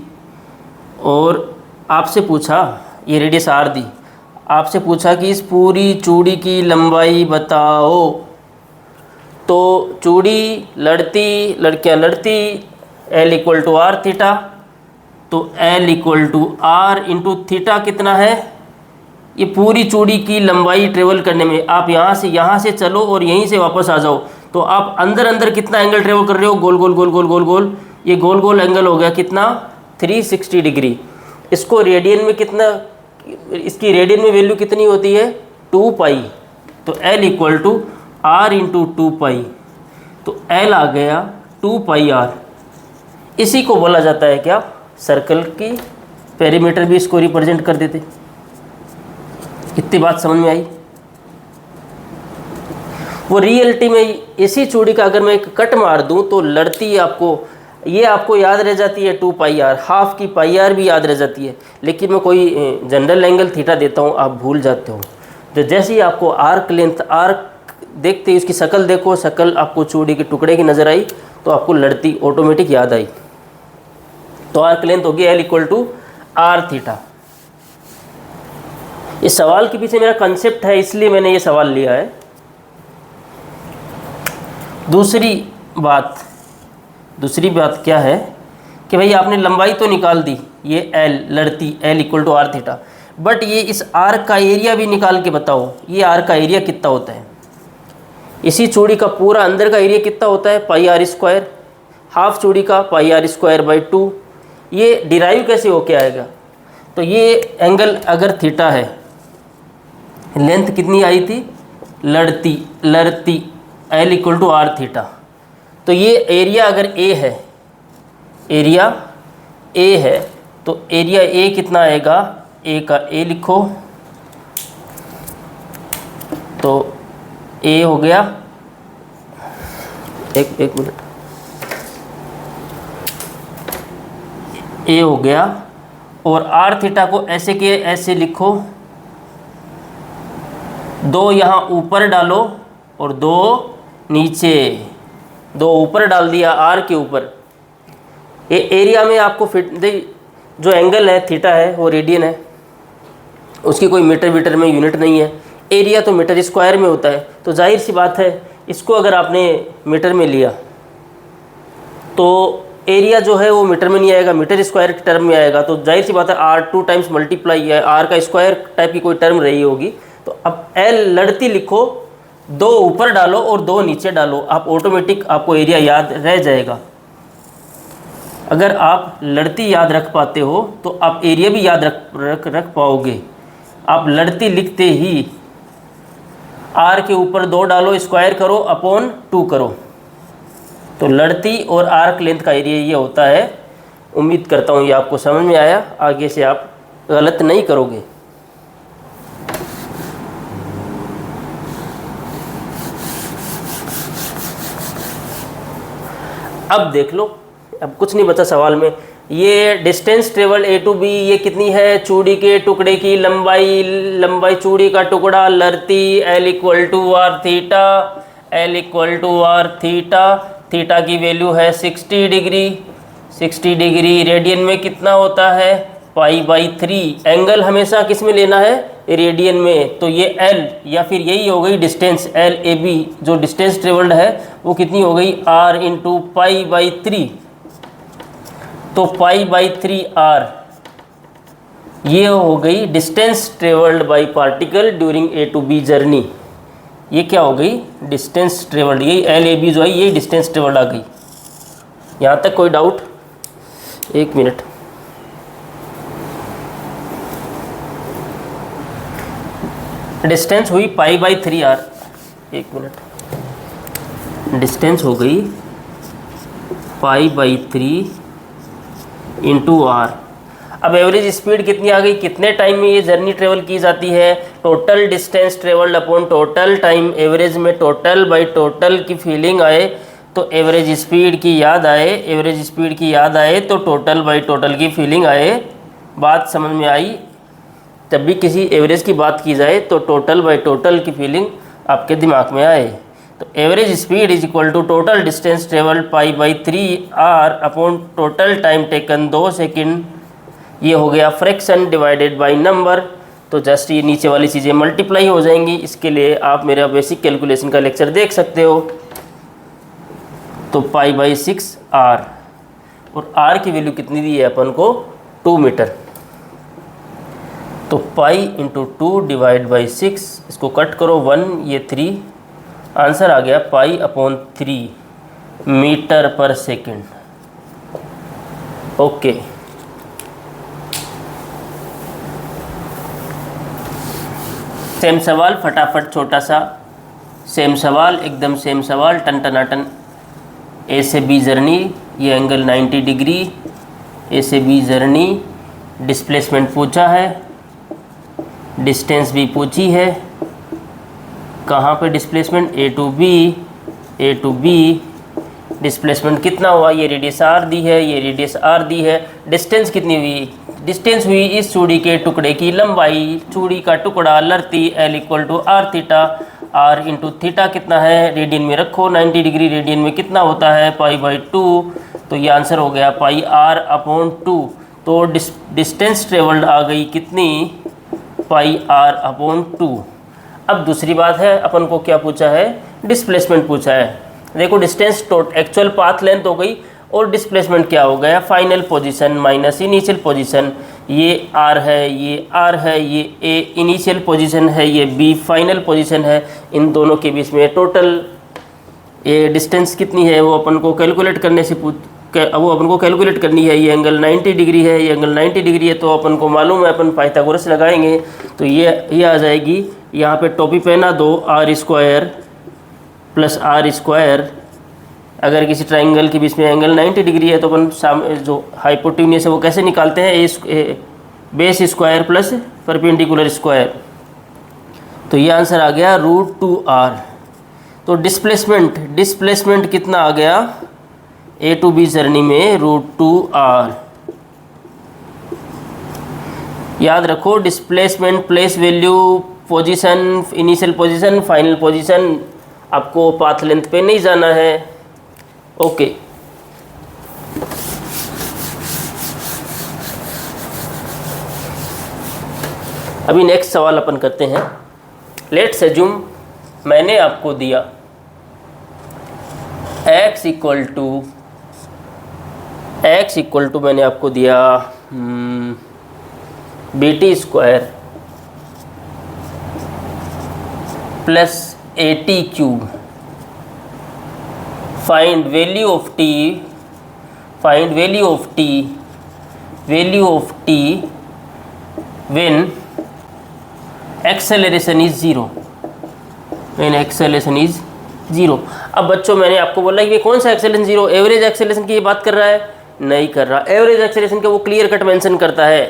और आपसे पूछा, ये रेडियस आर दी, आपसे पूछा कि इस पूरी चूड़ी की लंबाई बताओ। तो चूड़ी लड़ती, लड़कियां लड़ती, L equal to r theta. तो L equal to r into theta कितना है, ये पूरी चूड़ी की लंबाई ट्रेवल करने में, आप यहाँ से चलो और यहीं से वापस आ जाओ, तो आप अंदर अंदर कितना एंगल ट्रेवल कर रहे हो, गोल गोल गोल गोल गोल गोल, ये गोल गोल एंगल हो गया कितना, 360 डिग्री। इसको रेडियन में कितना, इसकी रेडियन में वैल्यू कितनी होती है, 2 पाई। तो L equal to r into 2 pi. तो L आ गया 2 पाई आर। इसी को बोला जाता है क्या, सर्कल की पेरीमीटर भी इसको रिप्रेजेंट कर देते। इतनी बात समझ में आई। वो रियलिटी में इसी चूड़ी का अगर मैं एक कट मार दूं तो लड़ती आपको, ये आपको याद रह जाती है 2 पाई आर, हाफ की पाई आर भी याद रह जाती है, लेकिन मैं कोई जनरल एंगल थीटा देता हूँ आप भूल जाते हो। तो जैसे ही आपको आर्क लेंथ, आर्क देखते ही उसकी शक्ल देखो, शक्ल आपको चूड़ी के टुकड़े की नज़र आई तो आपको लड़ती ऑटोमेटिक याद आई। तो आर्क लेंथ होगी L equal to r theta. इस सवाल के पीछे मेरा कंसेप्ट है, इसलिए मैंने ये सवाल लिया है। दूसरी बात क्या है कि भाई आपने लंबाई तो निकाल दी, ये L लड़ती, L equal to r theta, but ये इस आर्क का एरिया भी निकाल के बताओ, ये आर्क का एरिया कितना होता है, इसी चूड़ी का पूरा अंदर का एरिया कितना होता है, पाई आर स्क्वायर, हाफ चूड़ी का पाई आर स्क्वायर बाई 2। ये डिराइव कैसे होके आएगा, तो ये एंगल अगर थीटा है, लेंथ कितनी आई थी, लड़ती L equal to r theta. तो ये एरिया अगर A है, एरिया A है, तो एरिया A कितना आएगा, A का A लिखो, तो A हो गया, एक मिनट, A हो गया, और आर थीटा को ऐसे के ऐसे लिखो, 2 यहाँ ऊपर डालो और 2 नीचे, 2 ऊपर डाल दिया आर के ऊपर। ये एरिया में आपको फिट जो एंगल है थीटा है वो रेडियन है, उसकी कोई मीटर वीटर में यूनिट नहीं है, एरिया तो मीटर स्क्वायर में होता है। तो जाहिर सी बात है इसको अगर आपने मीटर में लिया तो एरिया जो है वो मीटर में नहीं आएगा, मीटर स्क्वायर के टर्म में आएगा। तो जाहिर सी बात है R2 टाइम्स मल्टीप्लाई है, आर का स्क्वायर टाइप की कोई टर्म रही होगी। तो अब L लड़ती लिखो, 2 ऊपर डालो और 2 नीचे डालो, आप ऑटोमेटिक आपको एरिया याद रह जाएगा। अगर आप लड़ती याद रख पाते हो तो आप एरिया भी याद रख पाओगे। आप लड़ती लिखते ही आर के ऊपर 2 डालो, स्क्वायर करो, अपॉन 2 करो, तो लड़ती और आर्क लेंथ का एरिया ये होता है। उम्मीद करता हूँ ये आपको समझ में आया, आगे से आप गलत नहीं करोगे। अब देख लो, अब कुछ नहीं बचा सवाल में। ये distance travel A to B, ये कितनी है? चूड़ी के टुकड़े की लंबाई चूड़ी का टुकड़ा लड़ती L equal to r theta, L equal to r theta, theta की वैल्यू है 60 डिग्री, 60 डिग्री रेडियन में कितना होता है? π/3। एंगल हमेशा किस में लेना है? रेडियन में। तो ये एल या फिर यही हो गई डिस्टेंस एल ए बी, जो डिस्टेंस ट्रेवल्ड है वो कितनी हो गई? r into π/3। तो π/3 r ये हो गई distance travelled by particle during a to b journey. ये क्या हो गई? Distance travelled. यही एल ए बी जो है यही डिस्टेंस ट्रेवल्ड आ गई। यहाँ तक कोई डाउट? एक मिनट, डिस्टेंस हुई π/3 r। एक मिनट, डिस्टेंस हो गई π/3 इंटू आर। अब एवरेज स्पीड कितनी आ गई? कितने टाइम में ये जर्नी ट्रेवल की जाती है? Total distance travelled upon total time. Average में टोटल बाय टोटल की फीलिंग आए तो एवरेज स्पीड की याद आए, एवरेज स्पीड की याद आए तो टोटल बाय टोटल की फीलिंग आए। बात समझ में आई? जब भी किसी एवरेज की बात की जाए तो टोटल बाय टोटल की फीलिंग आपके दिमाग में आए। तो average speed is equal to total distance travelled π/3 r upon total time taken 2 second. ये हो गया फ्रैक्शन डिवाइडेड बाय नंबर। तो जस्ट ये नीचे वाली चीज़ें मल्टीप्लाई हो जाएंगी। इसके लिए आप मेरा बेसिक कैलकुलेशन का लेक्चर देख सकते हो। तो π/6 r, और r की वैल्यू कितनी दी है अपन को? 2 मीटर। तो पाई इंटू 2 डिवाइड बाई 6, इसको कट करो 1, ये 3, आंसर आ गया π/3 मीटर पर सेकेंड। ओके, सेम सवाल फटाफट, छोटा सा सेम सवाल, एकदम सेम सवाल, टन टनाटन। ए से बी जर्नी, ये एंगल 90 डिग्री, ए से बी जर्नी, डिस्प्लेसमेंट पूछा है, डिस्टेंस भी पूछी है। कहाँ पे displacement? A to B, A to B. Displacement कितना हुआ? ये रेडियस आर दी है, ये रेडियस आर दी है। डिस्टेंस कितनी हुई? डिस्टेंस हुई इस चूड़ी के टुकड़े की लंबाई, चूड़ी का टुकड़ा लड़ती L equal to r theta, r into theta कितना है? रेडियन में रखो, 90 डिग्री रेडियन में कितना होता है? π/2। तो ये आंसर हो गया πr/2। तो डिस्टेंस ट्रेवल्ड आ गई कितनी? πr/2। अब दूसरी बात है, अपन को क्या पूछा है? डिस्प्लेसमेंट पूछा है। देखो, डिस्टेंस एक्चुअल पाथ लेंथ हो गई और डिस्प्लेसमेंट क्या हो गया? Final position minus initial position. ये आर है, ये आर है, ये ए इनिशियल पोजीशन है, ये बी फाइनल पोजीशन है। इन दोनों के बीच में टोटल ये डिस्टेंस कितनी है वो अपन को कैलकुलेट करने से वो अपन को कैलकुलेट करनी है। ये एंगल 90 डिग्री है, ये एंगल 90 डिग्री है, तो अपन को मालूम है, अपन पाइथागोरस लगाएंगे तो ये आ जाएगी। यहाँ पे टोपी पहना दो, r² प्लस r²। अगर किसी ट्राइंगल के बीच में एंगल 90 डिग्री है तो अपन जो हाइपोटेन्यूस है वो कैसे निकालते हैं? A base square plus perpendicular square. तो ये आंसर आ गया √2r। तो डिस्प्लेसमेंट कितना आ गया? ए टू बी जर्नी में √2r। याद रखो, displacement, place value, position, initial position, final position. आपको पाथ लेंथ पे नहीं जाना है। ओके, अभी नेक्स्ट सवाल अपन करते हैं। लेट्स अज्यूम मैंने आपको दिया x इक्वल टू मैंने आपको दिया BT² plus AT³ find value of t find value of T when acceleration is zero. अब बच्चों मैंने आपको बोला कि ये कौन सा एक्सेलरेशन ज़ीरो, एवरेज एक्सेलरेशन की ये बात कर रहा है? नहीं कर रहा। एवरेज एक्सेलरेशन का वो क्लियर कट मेंशन करता है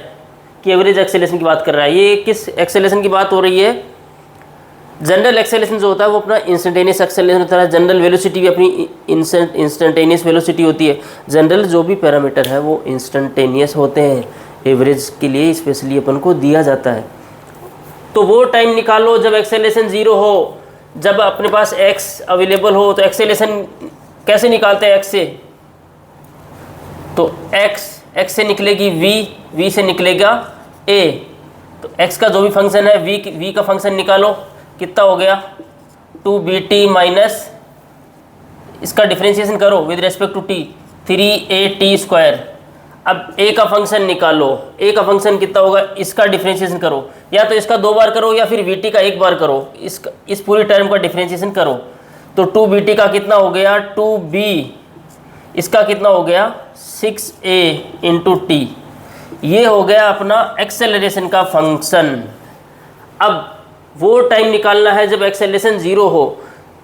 कि एवरेज एक्सेलरेशन की बात कर रहा है। ये किस एक्सेलरेशन की बात हो रही है? जनरल एक्सेलरेशन जो होता है वो अपना इंस्टेंटेनियस एक्सेलरेशन होता है। जनरल वेलोसिटी भी अपनी इंस्टेंटेनियस वेलोसिटी होती है। जनरल जो भी पैरामीटर है वो इंस्टेंटेनियस होते हैं, एवरेज के लिए स्पेशली अपन को दिया जाता है। तो वो टाइम निकालो जब एक्सेलरेशन ज़ीरो हो, जब अपने पास x अवेलेबल हो। तो एक्सेलरेशन कैसे निकालते हैं? x से, तो x से निकलेगी v से निकलेगा a। तो x का जो भी फंक्शन है v का फंक्शन निकालो, कितना हो गया 2bt माइनस इसका डिफरेंशिएशन करो with respect to t 3at²। अब a का फंक्शन निकालो, a का फंक्शन कितना होगा, इसका डिफरेंशिएशन करो, या तो इसका 2 बार करो या फिर vt का 1 बार करो, इस पूरी टर्म का डिफरेंशिएशन करो। तो 2bt का कितना हो गया 2b, इसका कितना हो गया 6a इंटू टी। ये हो गया अपना एक्सेलरेशन का फंक्शन। अब वो टाइम निकालना है जब एक्सेलरेशन ज़ीरो हो।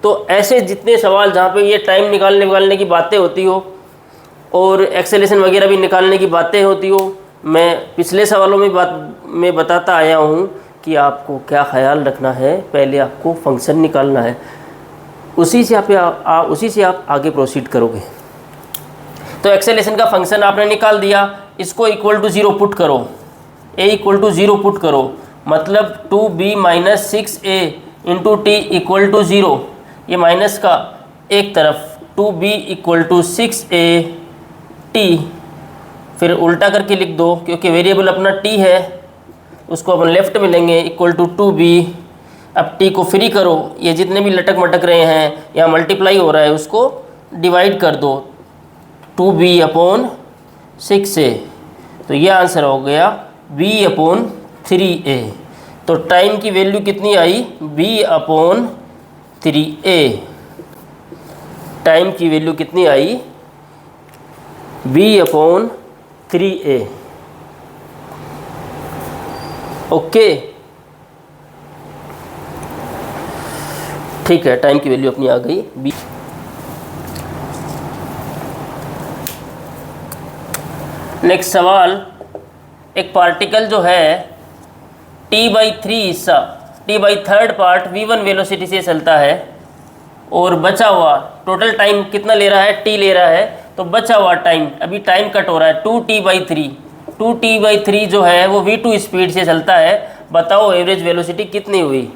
तो ऐसे जितने सवाल जहाँ पे ये टाइम निकालने की बातें होती हो और एक्सेलरेशन वगैरह भी निकालने की बातें होती हो, मैं पिछले सवालों में बताता आया हूँ कि आपको क्या ख्याल रखना है। पहले आपको फंक्शन निकालना है, उसी से आप आगे प्रोसीड करोगे। तो एक्सेलरेशन का फंक्शन आपने निकाल दिया, इसको इक्वल टू ज़ीरो पुट करो, a equal to zero put करो, मतलब 2b minus 6a into t equal to zero. ये माइनस का एक तरफ 2b equal to 6a T, फिर उल्टा करके लिख दो क्योंकि वेरिएबल अपना t है, उसको अपन लेफ्ट में लेंगे इक्वल टू 2b। अब t को फ्री करो, ये जितने भी लटक मटक रहे हैं या मल्टीप्लाई हो रहा है उसको डिवाइड कर दो 2b अपॉन 6a। तो ये आंसर हो गया b अपॉन 3a। तो टाइम की वैल्यू कितनी आई b अपॉन 3a। टाइम की वैल्यू कितनी आई b अपॉन 3a। ओके, ठीक है, टाइम की वैल्यू अपनी आ गई b। नेक्स्ट सवाल, एक पार्टिकल जो है t/3 हिस्सा, t/3 पार्ट v1 वेलोसिटी से चलता है और बचा हुआ टोटल टाइम कितना ले रहा है, t ले रहा है। तो बचा हुआ टाइम, अभी टाइम कट हो रहा है 2t/3 जो है वो v2 स्पीड से चलता है। बताओ एवरेज वेलोसिटी कितनी हुई।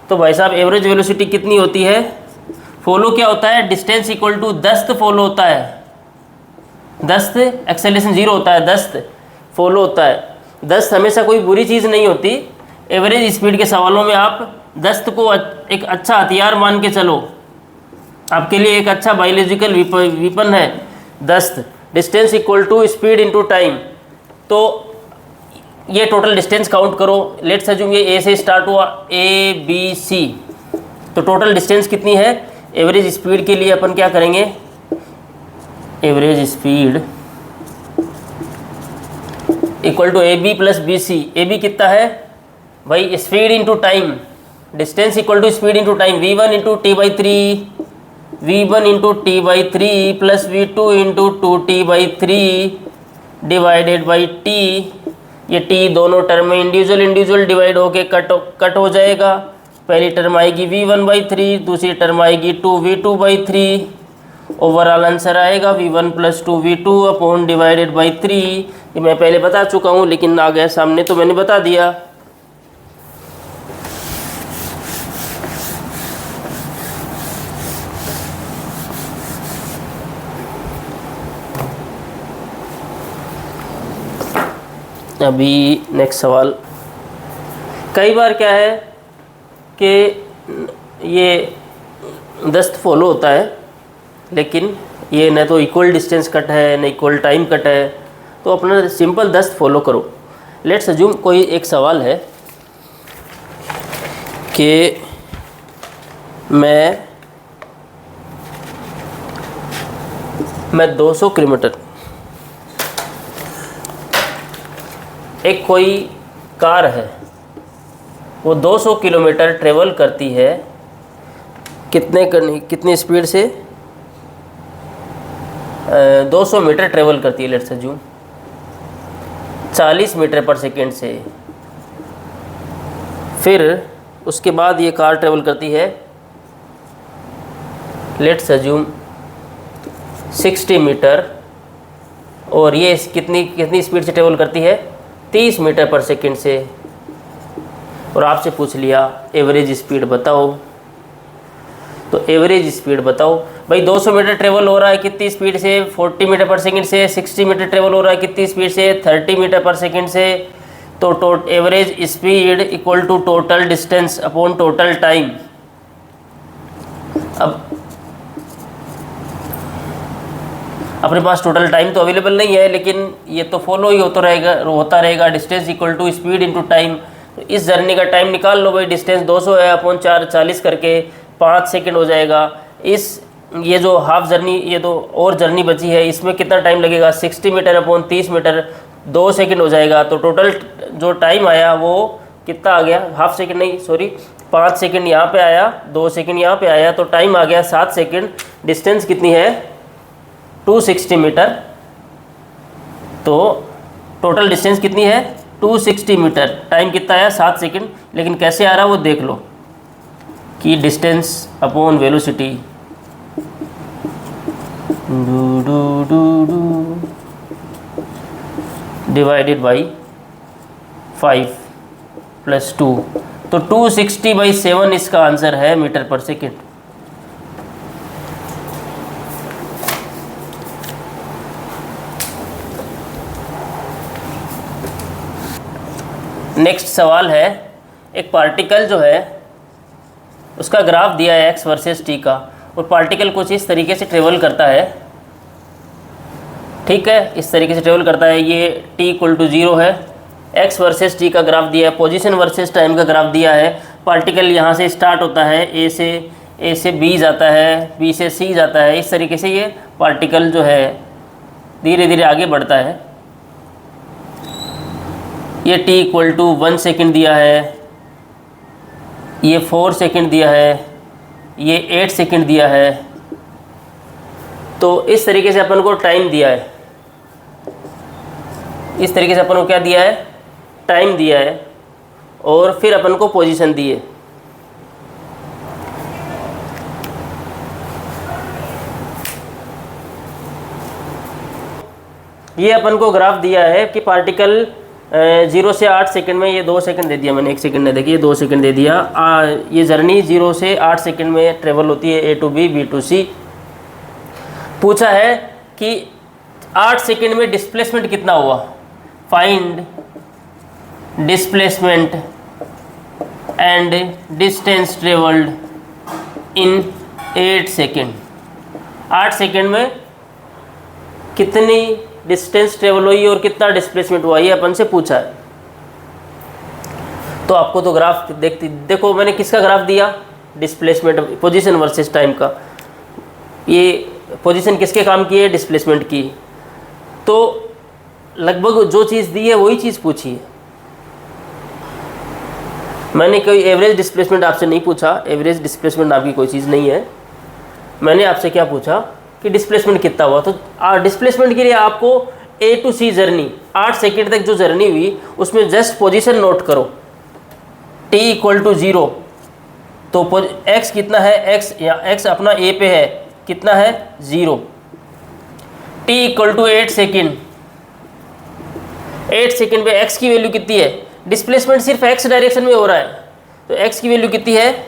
तो भाई साहब एवरेज वेलोसिटी कितनी होती है, फॉलो क्या होता है, डिस्टेंस इक्वल टू दस्त फॉलो होता है। दस्त एक्सेलरेशन ज़ीरो होता है, दस्त फॉलो होता है। दस्त हमेशा कोई बुरी चीज़ नहीं होती। एवरेज स्पीड के सवालों में आप दस्त को एक अच्छा हथियार मान के चलो, आपके लिए एक अच्छा बायोलॉजिकल वीपन है दस्त। Distance equal to speed into time. तो ये टोटल डिस्टेंस काउंट करो। लेट्स अज्यूम ये ए से स्टार्ट हुआ, ए बी सी। तो टोटल डिस्टेंस कितनी है, एवरेज स्पीड के लिए अपन क्या करेंगे, average speed equal to A B plus B C. A B कितना है भाई, speed into time, distance equal to speed into time, v1 into t/3, v1 into t/3 plus v2 into 2t/3 divided by t। ये t दोनों term में individual divide होके cut हो जाएगा। पहली टर्म आएगी v1/3, दूसरी टर्म आएगी 2v2/3। ओवरऑल आंसर आएगा v1 plus 2v2 upon divided by 3। ये मैं पहले बता चुका हूँ लेकिन आ गया सामने तो मैंने बता दिया। अभी नेक्स्ट सवाल, कई बार क्या है कि ये दस्त फॉलो होता है लेकिन ये न तो इक्वल डिस्टेंस कट है न इक्वल टाइम कट है, तो अपना सिंपल दस्त फॉलो करो। लेट्स अज्यूम कोई एक सवाल है कि मैं 200 किलोमीटर एक कोई कार है, वो 200 किलोमीटर ट्रेवल करती है, कितनी स्पीड से? 200 मीटर ट्रेवल करती है, लेट्स अज्यूम 40 मीटर पर सेकेंड से। फिर उसके बाद ये कार ट्रेवल करती है, लेट्स अज्यूम 60 मीटर, और ये कितनी स्पीड से ट्रेवल करती है? 30 मीटर पर सेकेंड से। और आपसे पूछ लिया एवरेज स्पीड बताओ, तो एवरेज स्पीड बताओ भाई। 200 मीटर ट्रेवल हो रहा है कितनी स्पीड से? 40 मीटर पर सेकंड से। 60 मीटर ट्रेवल हो रहा है कितनी स्पीड से? 30 मीटर पर सेकंड से। तो average speed equal to total distance upon total time. अब अपने पास टोटल टाइम तो अवेलेबल नहीं है, लेकिन ये तो फॉलो ही होता रहेगा distance equal to speed into time. तो इस जर्नी का टाइम निकाल लो भाई। डिस्टेंस 200 है, अपॉन 40 करके 5 सेकंड हो जाएगा। ये जो हाफ जर्नी, ये तो और जर्नी बची है, इसमें कितना टाइम लगेगा? 60 मीटर अपॉन 30 मीटर, 2 सेकंड हो जाएगा। तो टोटल जो टाइम आया वो कितना आ गया? हाफ सेकंड नहीं, सॉरी, 5 सेकंड यहाँ पे आया, 2 सेकंड यहाँ पे आया, तो टाइम आ गया 7 सेकंड। डिस्टेंस कितनी है? 260 मीटर। तो टोटल डिस्टेंस कितनी है? 260 मीटर। टाइम कितना आया? 7 सेकंड। लेकिन कैसे आ रहा है वो देख लो कि distance upon velocity divided by 5 + 2, तो 260/7 इसका आंसर है मीटर पर सेकेंड। नेक्स्ट सवाल है, एक पार्टिकल जो है उसका ग्राफ दिया है x वर्सेस t का, और पार्टिकल कुछ इस तरीके से ट्रेवल करता है, ठीक है, इस तरीके से ट्रेवल करता है। ये t = 0 है, x वर्सेस t का ग्राफ दिया है, पोजीशन वर्सेस टाइम का ग्राफ दिया है। पार्टिकल यहाँ से स्टार्ट होता है, a से b जाता है, b से c जाता है। इस तरीके से ये पार्टिकल जो है धीरे धीरे आगे बढ़ता है। ये t = 1 सेकेंड दिया है, ये 4 सेकेंड दिया है, ये 8 सेकेंड दिया है। तो इस तरीके से अपन को टाइम दिया है, इस तरीके से अपन को क्या दिया है? टाइम दिया है, और फिर अपन को पोजीशन दी है। ये अपन को ग्राफ दिया है कि पार्टिकल 0 से 8 सेकंड में, ये 2 सेकंड दे दिया मैंने, 1 सेकंड ने देखिए 2 सेकंड दे दिया। ये जर्नी 0 से 8 सेकंड में ट्रेवल होती है, A to B, B to C। पूछा है कि 8 सेकंड में डिस्प्लेसमेंट कितना हुआ? Find displacement and distance travelled in 8 second. 8 second में कितनी डिस्टेंस ट्रेवल हुई और कितना डिस्प्लेसमेंट हुआ, ये अपन से पूछा है। तो आपको तो ग्राफ देखो मैंने किसका ग्राफ दिया? डिस्प्लेसमेंट, पोजीशन वर्सेस टाइम का। ये पोजीशन किसके काम की है? डिस्प्लेसमेंट की। तो लगभग जो चीज़ दी है वही चीज़ पूछी है। मैंने कोई एवरेज डिस्प्लेसमेंट आपसे नहीं पूछा, एवरेज डिस्प्लेसमेंट आपकी कोई चीज़ नहीं है। मैंने आपसे क्या पूछा कि डिस्प्लेसमेंट कितना हुआ। तो डिस्प्लेसमेंट के लिए आपको A to C journey 8 second तक जो जर्नी हुई उसमें जस्ट पोजीशन नोट करो। t = 0, तो x कितना है? x अपना A पे है, कितना है? 0। t = 8 सेकेंड, 8 सेकेंड पे x की वैल्यू कितनी है? डिस्प्लेसमेंट सिर्फ x डायरेक्शन में हो रहा है, तो x की वैल्यू कितनी है?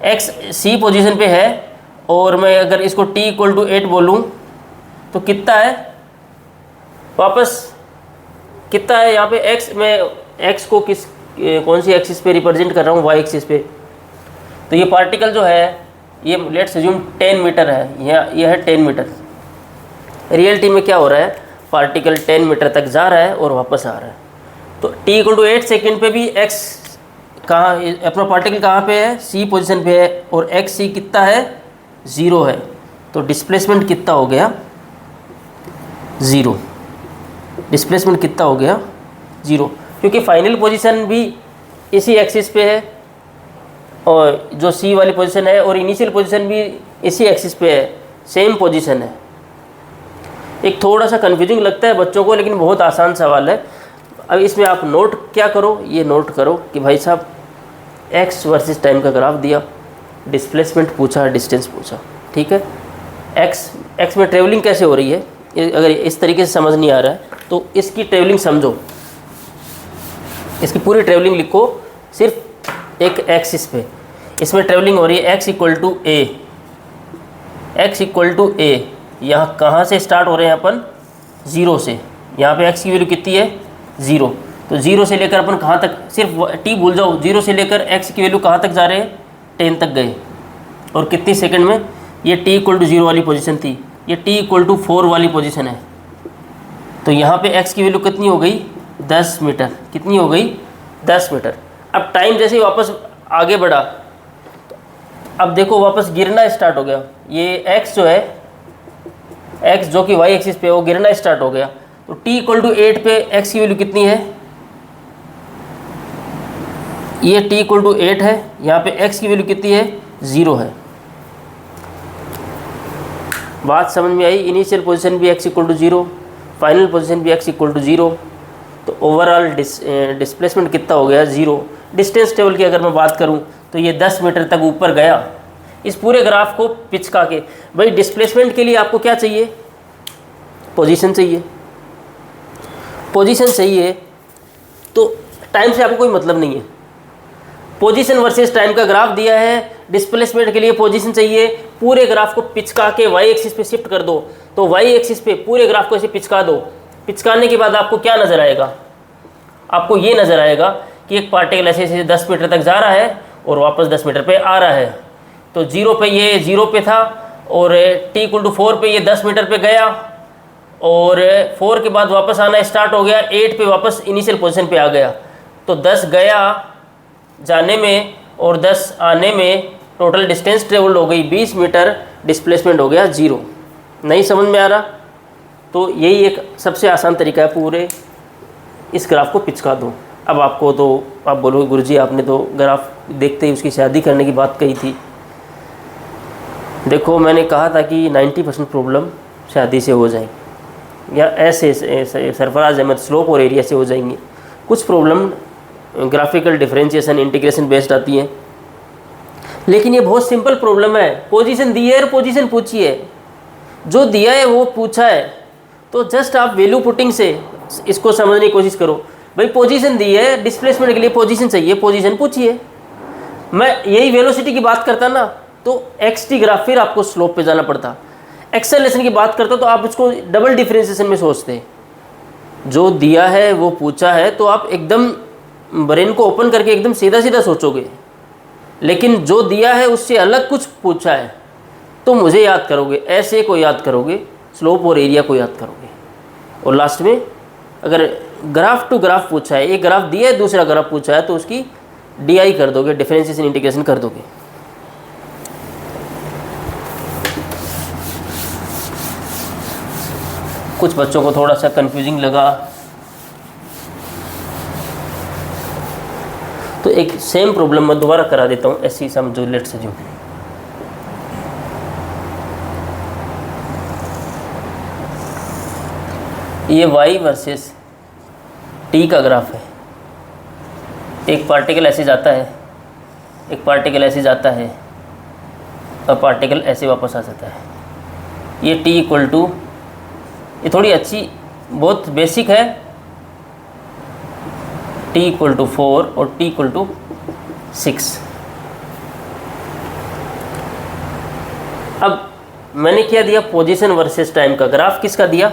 x C पोजीशन पे है, और मैं अगर इसको t = 8 बोलूँ तो कितना है? वापस कितना है यहाँ पे? x, मैं x को कौन सी एक्सिस पे रिप्रेजेंट कर रहा हूँ? y एक्सिस पे। तो ये पार्टिकल जो है ये लेट्स अज्यूम 10 मीटर है, ये है 10 मीटर। रियलिटी में क्या हो रहा है? पार्टिकल 10 मीटर तक जा रहा है और वापस आ रहा है। तो t = 8 सेकेंड पे भी x कहाँ, अपना पार्टिकल कहाँ पे है? C पोजीशन पे है, और x C कितना है? 0 है। तो डिस्प्लेसमेंट कितना हो गया? 0। डिस्प्लेसमेंट कितना हो गया? 0, क्योंकि फाइनल पोजीशन भी इसी एक्सिस पे है और जो सी वाली पोजीशन है, और इनिशियल पोजीशन भी इसी एक्सिस पे है, सेम पोजीशन है। एक थोड़ा सा कन्फ्यूजिंग लगता है बच्चों को, लेकिन बहुत आसान सवाल है। अब इसमें आप नोट क्या करो, ये नोट करो कि भाई साहब एक्स वर्सेस टाइम का ग्राफ दिया, डिस्प्लेसमेंट पूछा, डिस्टेंस पूछा, ठीक है। एक्स में ट्रेवलिंग कैसे हो रही है, अगर इस तरीके से समझ नहीं आ रहा है तो इसकी ट्रेवलिंग समझो, इसकी पूरी ट्रेवलिंग लिखो सिर्फ एक एक्सिस पे। इसमें ट्रेवलिंग हो रही है x equal to a, x equal to a. यहाँ कहाँ से स्टार्ट हो रहे हैं अपन, 0 से। यहाँ पे एक्स की वैल्यू कितनी है, 0। तो 0 से लेकर अपन कहाँ तक, सिर्फ टी भूल जाओ, 0 से लेकर एक्स की वैल्यू कहाँ तक जा रहे हैं, 10 तक गए। और कितनी सेकंड में, ये टी इक्वल टू 0 वाली पोजीशन थी, ये टी इक्वल टू 4 वाली पोजीशन है। तो यहाँ पे एक्स की वैल्यू कितनी हो गई, 10 मीटर। कितनी हो गई, 10 मीटर। अब टाइम जैसे ही वापस आगे बढ़ा, तो अब देखो वापस गिरना स्टार्ट हो गया। ये एक्स जो है, एक्स जो कि वाई एक्सिस पे, वो गिरना स्टार्ट हो गया। तो t इक्वल टू 8 पे एक्स की वैल्यू कितनी है, ये t इक्वल टू 8 है, यहाँ पे x की वैल्यू कितनी है, 0 है। बात समझ में आई। इनिशियल पोजीशन भी x equal to 0, final position भी x इक्वल टू 0। तो ओवरऑल डिस्प्लेसमेंट कितना हो गया, 0। डिस्टेंस टेबल की अगर मैं बात करूँ तो ये 10 मीटर तक ऊपर गया। इस पूरे ग्राफ को पिचका के, भाई डिस्प्लेसमेंट के लिए आपको क्या चाहिए, पोजीशन चाहिए। पोजीशन चाहिए तो टाइम से आपको कोई मतलब नहीं है। पोजीशन वर्सेस टाइम का ग्राफ दिया है, डिस्प्लेसमेंट के लिए पोजीशन चाहिए। पूरे ग्राफ को पिचका के वाई एक्सिस पे शिफ्ट कर दो, तो वाई एक्सिस पे पूरे ग्राफ को ऐसे पिचका दो। पिचकाने के बाद आपको क्या नज़र आएगा, आपको ये नज़र आएगा कि एक पार्टिकल ऐसे ऐसे 10 मीटर तक जा रहा है और वापस 10 मीटर पे आ रहा है। तो 0 पे ये 0 पे था, और t इक्वल टू 4 पे ये 10 मीटर पे गया, और 4 के बाद वापस आना स्टार्ट हो गया, 8 पे वापस इनिशियल पोजीशन पे आ गया। तो 10 गया जाने में और 10 आने में, टोटल डिस्टेंस ट्रेवल हो गई 20 मीटर, डिस्प्लेसमेंट हो गया 0। नहीं समझ में आ रहा, तो यही एक सबसे आसान तरीका है, पूरे इस ग्राफ को पिचका दो। अब आपको तो आप बोलोगे गुरुजी आपने तो ग्राफ देखते ही उसकी शादी करने की बात कही थी। देखो मैंने कहा था कि 90% प्रॉब्लम शादी से हो जाएंगी, या ऐसे सरफराज अहमद स्लोप और एरिया से हो जाएंगी। कुछ problem graphical differentiation integration based आती है, लेकिन ये बहुत सिंपल प्रॉब्लम है। पोजीशन दी है और पोजीशन पूछी है, जो दिया है वो पूछा है, तो जस्ट आप वैल्यू पुटिंग से इसको समझने की कोशिश करो। भाई पोजीशन दी है, डिस्प्लेसमेंट के लिए पोजीशन चाहिए, पोजीशन पूछी है। मैं यही वेलोसिटी की बात करता ना तो xt ग्राफ, फिर आपको स्लोप पे जाना पड़ता। एक्सेलरेशन की बात करता तो आप उसको डबल डिफरेंशिएशन में सोचते। जो दिया है वो पूछा है, तो आप एकदम ब्रेन को ओपन करके एकदम सीधा सीधा सोचोगे, लेकिन जो दिया है उससे अलग कुछ पूछा है तो मुझे याद करोगे, ऐसे को याद करोगे, स्लोप और एरिया को याद करोगे, और लास्ट में अगर ग्राफ टू ग्राफ पूछा है, एक ग्राफ दिया है दूसरा ग्राफ पूछा है, तो उसकी DI कर दोगे, डिफरेंशिएशन इंटीग्रेशन कर दोगे। कुछ बच्चों को थोड़ा सा कंफ्यूजिंग लगा तो एक सेम प्रॉब्लम मैं दोबारा करा देता हूँ, ऐसी समझो, लेट से जो ये y वर्सेस t का ग्राफ है। एक पार्टिकल ऐसे जाता है, एक पार्टिकल ऐसे जाता है, और पार्टिकल ऐसे वापस आ जाता है। ये t इक्वल टू, ये थोड़ी अच्छी बहुत बेसिक है, t इक्वल टू 4 और t इक्वल टू 6। अब मैंने क्या दिया, पोजीशन वर्सेस टाइम का ग्राफ किसका दिया,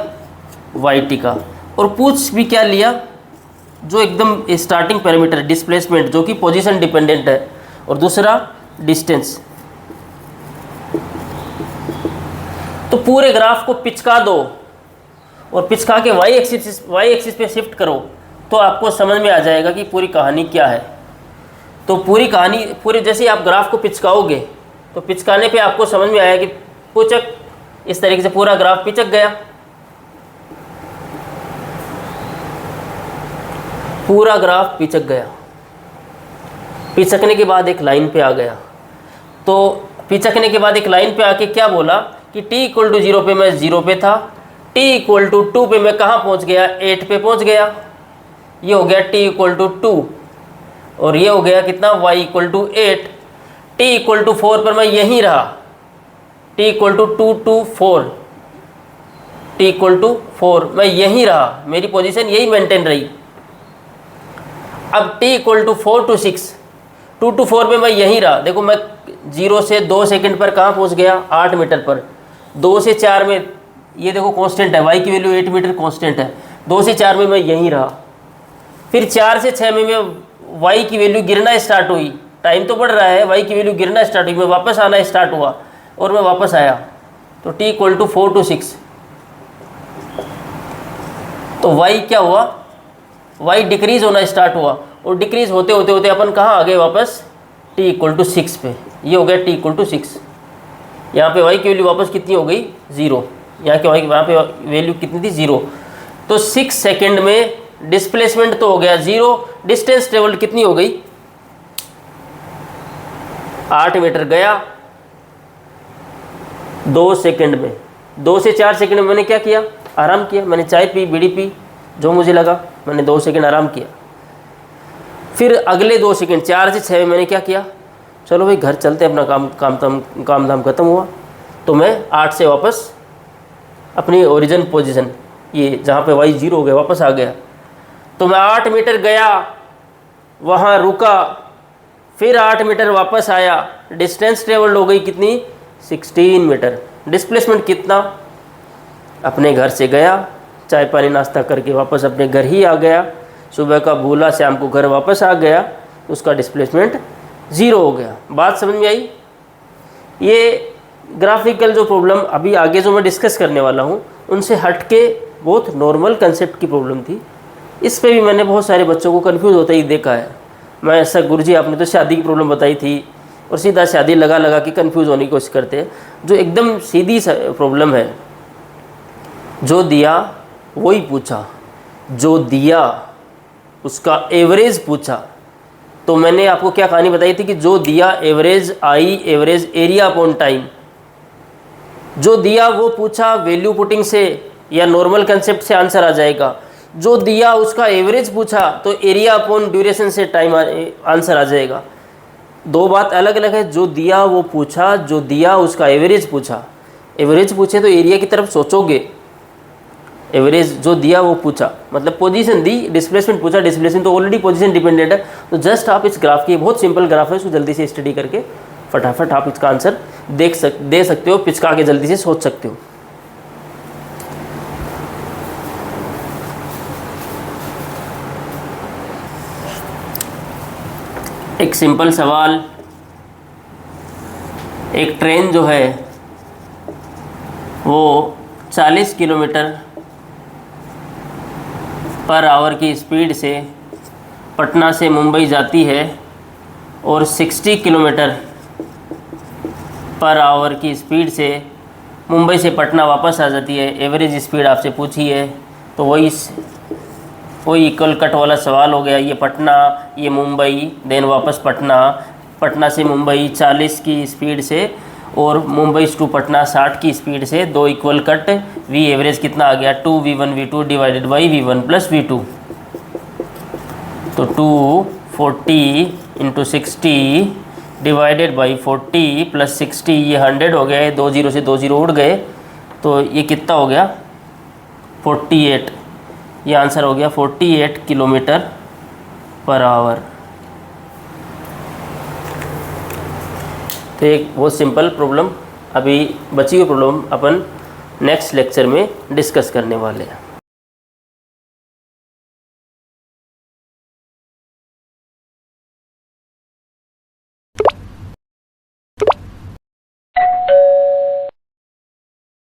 yt का, और पूछ भी क्या लिया, जो एकदम स्टार्टिंग पैरामीटर डिस्प्लेसमेंट जो कि पोजीशन डिपेंडेंट है, और दूसरा डिस्टेंस। तो पूरे ग्राफ को पिचका दो और पिचका के वाई एक्सिस पे शिफ्ट करो, तो आपको समझ में आ जाएगा कि पूरी कहानी क्या है। तो पूरी कहानी, पूरे जैसे आप ग्राफ को पिचकाओगे तो पिचकाने पे आपको समझ में आया कि पुचक, इस तरीके से पूरा ग्राफ पिचक गया। पूरा ग्राफ पिचक गया। पिचकने के बाद एक लाइन पे आ गया। तो पिचकने के बाद एक लाइन पे आके क्या बोला कि t इक्वल टू 0 पे मैं 0 पे था, t इक्वल टू 2 पे मैं कहाँ पहुँच गया, 8 पे पहुँच गया। ये हो गया t इक्वल टू 2 और ये हो गया कितना, y equal to 8। t equal to 4 पर मैं यहीं रहा, t equal to 2 to 4, t equal to 4 मैं यहीं रहा, मेरी पोजीशन यही मेंटेन रही। अब t equal to 4 to 6, 2 to 4 में मैं यहीं रहा। देखो मैं 0 से 2 सेकंड पर कहाँ पहुँच गया, 8 मीटर पर। 2 से 4 में ये देखो कांस्टेंट है, y की वैल्यू 8 मीटर कांस्टेंट है। 2 से 4 में मैं यहीं रहा। फिर 4 से 6 में मैं y की वैल्यू गिरना स्टार्ट हुई, टाइम तो बढ़ रहा है, y की वैल्यू गिरना स्टार्ट हुई, मैं वापस आना स्टार्ट हुआ और मैं वापस आया। तो t इक्वल टू 4 to 6, तो y क्या हुआ, y डिक्रीज होना स्टार्ट हुआ और डिक्रीज होते होते होते अपन कहाँ आ गए वापस, t इक्वल टू 6 पे। ये हो गया t इक्वल टू 6। यहाँ पे y की वैल्यू वापस कितनी हो गई, 0। यहाँ के y वहाँ पे वैल्यू कितनी थी, 0। तो 6 सेकेंड में डिस्प्लेसमेंट तो हो गया 0, डिस्टेंस ट्रेवल्ड कितनी हो गई, 8 मीटर गया 2 सेकेंड में। 2 से 4 सेकेंड में मैंने क्या किया, आराम किया, मैंने चाय पी, बीड़ी पी, जो मुझे लगा, मैंने 2 सेकेंड आराम किया। फिर अगले 2 सेकेंड 4 से 6 में मैंने क्या किया, चलो भाई घर चलते, अपना काम धाम खत्म हुआ। तो मैं 8 से वापस अपनी ओरिजिन पोजीशन, ये जहाँ पे y 0 हो गया, वापस आ गया। तो मैं 8 मीटर गया, वहाँ रुका, फिर 8 मीटर वापस आया, डिस्टेंस ट्रेवल्ड हो गई कितनी, 16 मीटर। डिस्प्लेसमेंट कितना, अपने घर से गया, चाय पानी नाश्ता करके वापस अपने घर ही आ गया, सुबह का भूला शाम को घर वापस आ गया, उसका डिस्प्लेसमेंट 0 हो गया। बात समझ में आई। ये ग्राफिकल जो प्रॉब्लम अभी आगे जो मैं डिस्कस करने वाला हूँ, उनसे हट के बहुत नॉर्मल कंसेप्ट की प्रॉब्लम थी। इस पे भी मैंने बहुत सारे बच्चों को कंफ्यूज होते ही देखा है। मैं ऐसा, गुरुजी आपने तो शादी की प्रॉब्लम बताई थी और सीधा शादी लगा लगा के कंफ्यूज होने की कोशिश करते हैं। जो एकदम सीधी प्रॉब्लम है, जो दिया वही पूछा, जो दिया उसका एवरेज पूछा। तो मैंने आपको क्या कहानी बताई थी कि जो दिया एवरेज आई, एवरेज एरिया अपॉन टाइम, जो दिया वो पूछा, वैल्यू पुटिंग से या नॉर्मल कंसेप्ट से आंसर आ जाएगा। जो दिया उसका एवरेज पूछा तो एरिया अपॉन ड्यूरेशन से टाइम आंसर आ जाएगा। दो बात अलग अलग है। जो दिया वो पूछा, जो दिया उसका एवरेज पूछा। एवरेज पूछे तो एरिया की तरफ सोचोगे, एवरेज जो दिया वो पूछा मतलब पोजीशन दी, डिस्प्लेसमेंट पूछा, डिस्प्लेसमेंट तो ऑलरेडी पोजीशन डिपेंडेंट है। तो जस्ट आप इस ग्राफ की, बहुत सिंपल ग्राफ है, इसको जल्दी से स्टडी करके फटाफट आप इसका आंसर दे सकते हो, पिचका के जल्दी से सोच सकते हो। एक सिंपल सवाल, एक ट्रेन जो है वो 40 किलोमीटर पर आवर की स्पीड से पटना से मुंबई जाती है और 60 किलोमीटर पर आवर की स्पीड से मुंबई से पटना वापस आ जाती है। एवरेज स्पीड आपसे पूछी है, तो वही इक्वल कट वाला सवाल हो गया। ये पटना, ये मुंबई, देन वापस पटना, पटना से मुंबई 40 की स्पीड से और मुंबई टू पटना 60 की स्पीड से, दो इक्वल कट, वी एवरेज कितना आ गया 2v1 v2 divided by v1 plus v2। तो 240 इंटू 60 डिवाइडेड बाई 40 प्लस 60, ये 100 हो गया, 2 0 से 2 0 उड़ गए, तो ये कितना हो गया 48। ये आंसर हो गया 48 किलोमीटर पर आवर। तो एक बहुत सिंपल प्रॉब्लम, अभी बची हुई प्रॉब्लम अपन नेक्स्ट लेक्चर में डिस्कस करने वाले हैं।